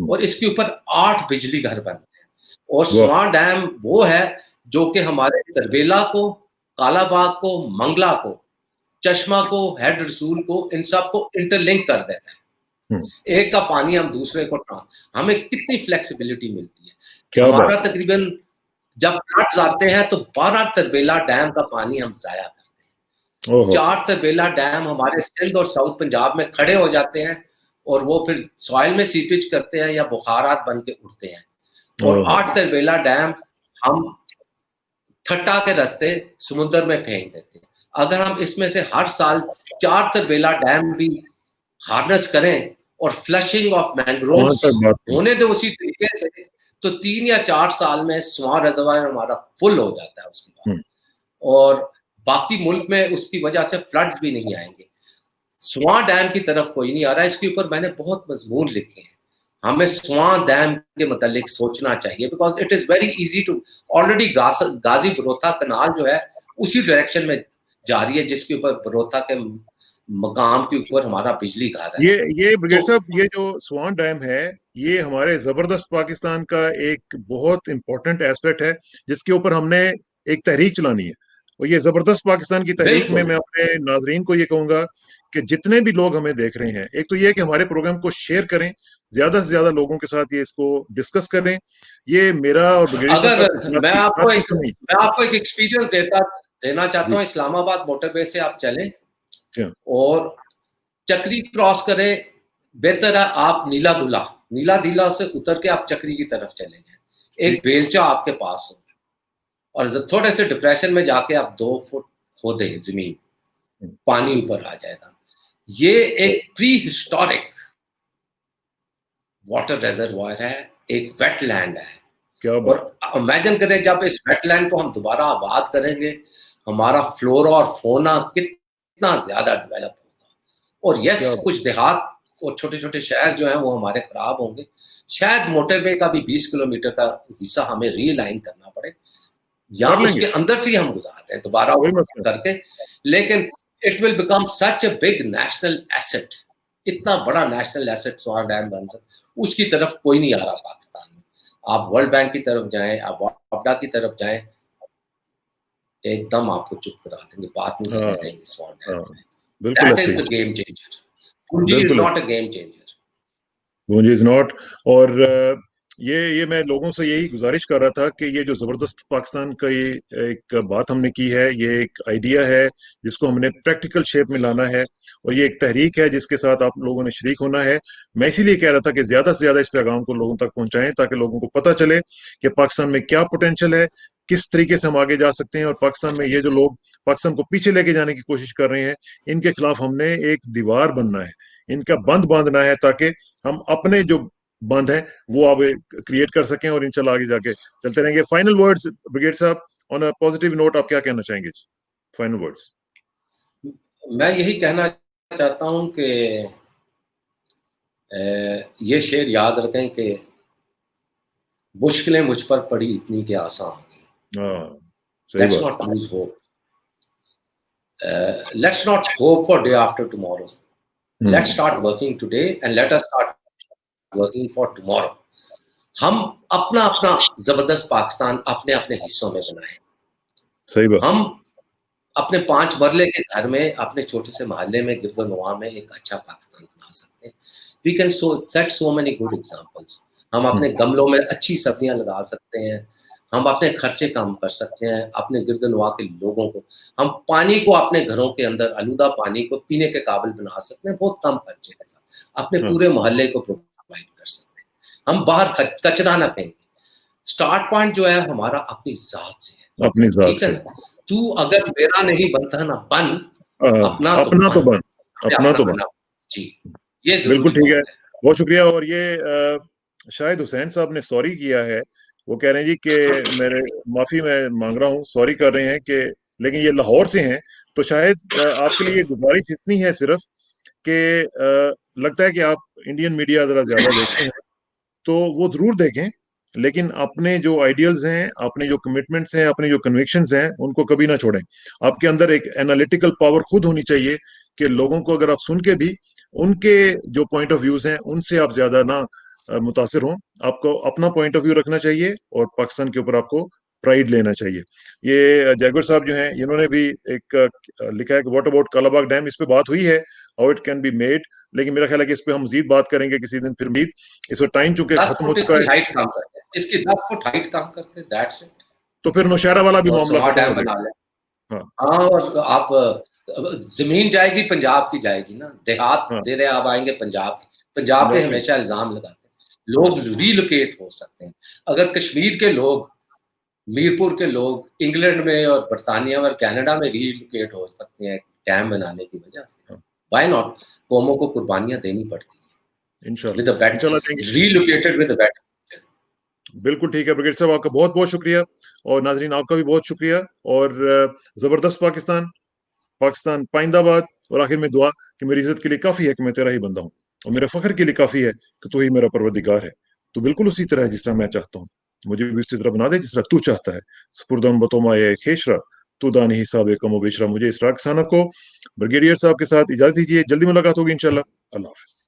[SPEAKER 2] और इसके ऊपर 8 बिजली घर बन रहे हैं। और स्वां डैम वो है जो कि हमारे तरबेला को, कालाबाग को, मंगला को, चश्मा को, हेड रसूल को, इन सब को इंटरलिंक कर देता है। एक का पानी हम दूसरे को, हमें कितनी फ्लेक्सिबिलिटी मिलती है। हमारा तकरीबन जब फ्लड्स आते हैं तो 12 तरबेला डैम का पानी हम जाया करते हैं। 4 तरबेला डैम हमारे सिंध और साउथ पंजाब में खड़े हो जाते हैं और वो फिर सॉइल में सीपेज करते हैं या बुखारात बन के उठते हैं। और 8 तरबेला डैम हम थट्टा के रास्ते समुद्र में फेंक देते हैं। अगर हम इसमें से हर साल 4 तरबेला डैम भी हार्नेस करें और फ्लशिंग ऑफ मैंग्रोव्स होने दे उसी तरीके से, तो 3 या 4 साल में स्वां रिजर्वायर हमारा फुल हो जाता है उसके बाद। और बाकी मुल्क में उसकी वजह से फ्लड्स भी नहीं आएंगे। स्वां डैम की तरफ कोई नहीं आ रहा। इसके ऊपर मैंने बहुत मजमून लिखे हैं। हमें स्वां डैम के मतलब सोचना चाहिए because it is very easy to, already Ghazi Barotha canal जो है उसी डायरेक्शन में जा रही है जिसके ऊपर बरोथा के मकाम के ऊपर हमारा बिजली घर है।
[SPEAKER 1] ये ब्रिगेड साहब, ये जो स्वान डैम है ये हमारे जबरदस्त पाकिस्तान का एक बहुत इंपॉर्टेंट एस्पेक्ट है जिसके ऊपर हमने एक तहरीक चलानी है। और ये जबरदस्त पाकिस्तान की तहरीक में मैं अपने नाजरीन को ये कहूंगा कि जितने भी लोग हमें देख रहे हैं, एक तो ये कि हमारे प्रोग्राम को शेयर करें, ज्यादा से ज्यादा लोगों के साथ ये इसको डिस्कस करें। ये मेरा और
[SPEAKER 2] अगर मैं आपको एक एक्सपीरियंस देना चाहता हूँ। इस्लामाबाद मोटरवे से आप चलें और चक्री क्रॉस करें, बेहतर है आप नीला दिला से उतर के आप चक्री की तरफ चले जाएं। एक बेलचा आपके पास हो और थोड़े से डिप्रेशन में जाके आप 2 फुट खोदे जमीन, पानी ऊपर आ जाएगा। ये एक प्री हिस्टोरिक वाटर रिजर्वायर है, एक वेटलैंड है। और इमेजिन करें जब इस वेटलैंड को हम दोबारा आबाद करेंगे, हमारा फ्लोरा और फोना कितना ज्यादा डेवलप होगा। और यस, कुछ देहात और छोटे छोटे शहर जो हैं वो हमारे खराब होंगे। शायद मोटरवे का भी 20 किलोमीटर का हिस्सा हमें रीलाइन करना पड़े, या उसके अंदर से हम गुजार रहे हैं दोबारा करके। लेकिन it will become such a big national asset. इतना बड़ा नेशनल एसेट स्वां डैम बन सकता, उसकी तरफ कोई नहीं आ रहा पाकिस्तान में। आप वर्ल्ड बैंक की तरफ जाएं, आप वापडा की तरफ जाएं, एकदम आपको चुप करा देंगे, बात नहीं करने देंगे स्वां डैम में। That is the game changer. Punji is not a game changer.
[SPEAKER 1] Punji is not. और یہ میں لوگوں سے یہی گزارش کر رہا تھا کہ یہ جو زبردست پاکستان کا یہ ایک بات ہم نے کی ہے، یہ ایک آئیڈیا ہے جس کو ہم نے پریکٹیکل شیپ میں لانا ہے، اور یہ ایک تحریک ہے جس کے ساتھ آپ لوگوں نے شریک ہونا ہے۔ میں اسی لیے کہہ رہا تھا کہ زیادہ سے زیادہ اس پیغام کو لوگوں تک پہنچائیں تاکہ لوگوں کو پتہ چلے کہ پاکستان میں کیا پوٹینشل ہے، کس طریقے سے ہم آگے جا سکتے ہیں، اور پاکستان میں یہ جو لوگ پاکستان کو پیچھے لے کے جانے کی کوشش کر رہے ہیں، ان کے خلاف ہم نے ایک دیوار بننا ہے، ان کا بند باندھنا ہے تاکہ ہم اپنے جو بند ہے وہ آپ کریٹ کر سکیں، اور انشاءاللہ آگے جا کے چلتے رہیں گے۔ فائنل ورڈز بریگیڈ صاحب، آن اے پازیٹیو نوٹ آپ کیا کہنا چاہیں گے؟ Final words.
[SPEAKER 2] میں یہی کہنا چاہتا ہوں کہ یہ شعر یاد رکھیں کہ مشکلیں مجھ پر پڑی اتنی کہ آسان ہو گئی۔
[SPEAKER 1] ہاں صحیح
[SPEAKER 2] لیٹس
[SPEAKER 1] بات۔
[SPEAKER 2] Not lose hope, let's not hope for day after tomorrow, let's start working today and let us start working for tomorrow. ہم اپنا اپنا زبردست پاکستان اپنے اپنے حصوں میں بنائیں۔
[SPEAKER 1] صحیح بات۔
[SPEAKER 2] ہم اپنے 5 مرلے کے گھر میں، اپنے چھوٹے سے محلے میں، گرد و نواح میں ایک اچھا پاکستان بنا سکتے ہیں۔ We can set so many good examples. ہم اپنے گملوں میں اچھی سبزیاں لگا سکتے ہیں، ہم اپنے خرچے کم کر سکتے ہیں، اپنے گرد و نواح کے لوگوں کو، ہم پانی کو اپنے گھروں کے اندر آلودہ پانی کو پینے کے قابل بنا سکتے ہیں بہت کم خرچے کے ساتھ، اپنے پورے محلے کو پرووائڈ کر سکتے ہیں۔ ہم باہر کچرا نہ پھینکیں۔ اسٹارٹ پوائنٹ جو ہے ہمارا اپنی ذات سے ہے،
[SPEAKER 1] اپنی ذات
[SPEAKER 2] ٹھیک ہے
[SPEAKER 1] سے۔
[SPEAKER 2] نا؟ تو اگر میرا نہیں بنتا نا، بن اپنا تو
[SPEAKER 1] اپنا تو
[SPEAKER 2] بن،
[SPEAKER 1] بن، اپنا تو بن۔
[SPEAKER 2] بنا۔ جی، یہ
[SPEAKER 1] بالکل
[SPEAKER 2] ضروری
[SPEAKER 1] ٹھیک ہے،
[SPEAKER 2] بات ہے۔
[SPEAKER 1] بہت شکریہ۔ اور یہ شاید حسین صاحب نے سوری کیا ہے، وہ کہہ رہے ہیں جی کہ میرے معافی میں مانگ رہا ہوں، سوری کر رہے ہیں کہ، لیکن یہ لاہور سے ہیں، تو شاید آپ کے لیے گزارش اتنی ہے صرف کہ لگتا ہے کہ آپ انڈین میڈیا ذرا زیادہ دیکھتے ہیں، تو وہ ضرور دیکھیں، لیکن اپنے جو آئیڈیلز ہیں، اپنے جو کمٹمنٹس ہیں، اپنے جو کنوکشنز ہیں، ان کو کبھی نہ چھوڑیں۔ آپ کے اندر ایک انالیٹیکل پاور خود ہونی چاہیے کہ لوگوں کو اگر آپ سن کے بھی ان کے جو پوائنٹ آف ویوز ہیں ان سے آپ زیادہ نہ متاثر ہوں۔ آپ کو اپنا پوائنٹ آف ویو رکھنا چاہیے، اور پاکستان کے اوپر آپ کو پرائیڈ لینا چاہیے۔ یہ جیگور صاحب جو ہیں، انہوں نے بھی ایک لکھا ہے کہ what about Kala Bagh dam, اس پہ بات ہوئی ہے، how it can be made, لیکن میرا خیال ہے کہ اس پہ ہم مزید بات کریں گے کسی دن پھر مزید۔ اس وقت ٹائم چونکہ
[SPEAKER 2] 10
[SPEAKER 1] ختم ہو
[SPEAKER 2] فٹ اس
[SPEAKER 1] چکا
[SPEAKER 2] کی
[SPEAKER 1] ہے،
[SPEAKER 2] ہائٹ کم کرتے ہیں، اس کی 10 فٹ ہائٹ کم کرتے ہیں، دیٹس اٹ،
[SPEAKER 1] تو پھر نوشہرہ والا بھی
[SPEAKER 2] اور
[SPEAKER 1] معاملہ
[SPEAKER 2] سمارٹ
[SPEAKER 1] ختم ہو
[SPEAKER 2] ڈیم
[SPEAKER 1] جائے
[SPEAKER 2] بنا
[SPEAKER 1] گا۔
[SPEAKER 2] لیں۔
[SPEAKER 1] ہاں
[SPEAKER 2] ہاں، اور آپ زمین جائے گی پنجاب کی جائے گی نا، دیہات
[SPEAKER 1] ہاں
[SPEAKER 2] زیر آب آئیں گے پنجاب کی۔ پنجاب پہ
[SPEAKER 1] پنجاب میں۔
[SPEAKER 2] ہمیشہ الزام لگاتے ہیں،
[SPEAKER 1] ہاں
[SPEAKER 2] لوگ ری لوکیٹ ہو سکتے ہیں۔ اگر کشمیر کے لوگ، میرپور کے لوگ انگلینڈ میں اور برطانیہ اور کینیڈا میں ری لوکیٹ ہو سکتے ہیں ڈیم بنانے کی وجہ سے،
[SPEAKER 1] ہاں،
[SPEAKER 2] وائی ناٹ؟ قوموں کو قربانیاں دینی پڑتی ہیں
[SPEAKER 1] انشاءاللہ
[SPEAKER 2] ود اے بیٹ،
[SPEAKER 1] انشاءاللہ دیں گے۔
[SPEAKER 2] ری لوکیٹڈ ود اے بیٹ۔
[SPEAKER 1] بالکل ٹھیک ہے برگیڈ صاحب، آپ کا بہت بہت شکریہ، اور ناظرین آپ کا بھی بہت شکریہ، اور زبردست پاکستان، پاکستان پائندہ باد، اور آخر میں دعا کہ میری عزت کے لیے کافی ہے کہ میں تیرا ہی بندہ ہوں، اور میرے فخر کے لیے کافی ہے کہ تو ہی میرا پروردگار ہے۔ تو بالکل اسی طرح ہے جس طرح میں چاہتا ہوں، مجھے بھی اسی طرح بنا دے جس طرح تو چاہتا ہے۔ سپردم بتوما خیشرا تو دانی حساب کم و بیشرا۔ مجھے اسراق ثانہ کو بریگیڈیئر صاحب کے ساتھ اجازت دیجیے، جلدی ملاقات ہوگی انشاءاللہ۔ اللہ حافظ۔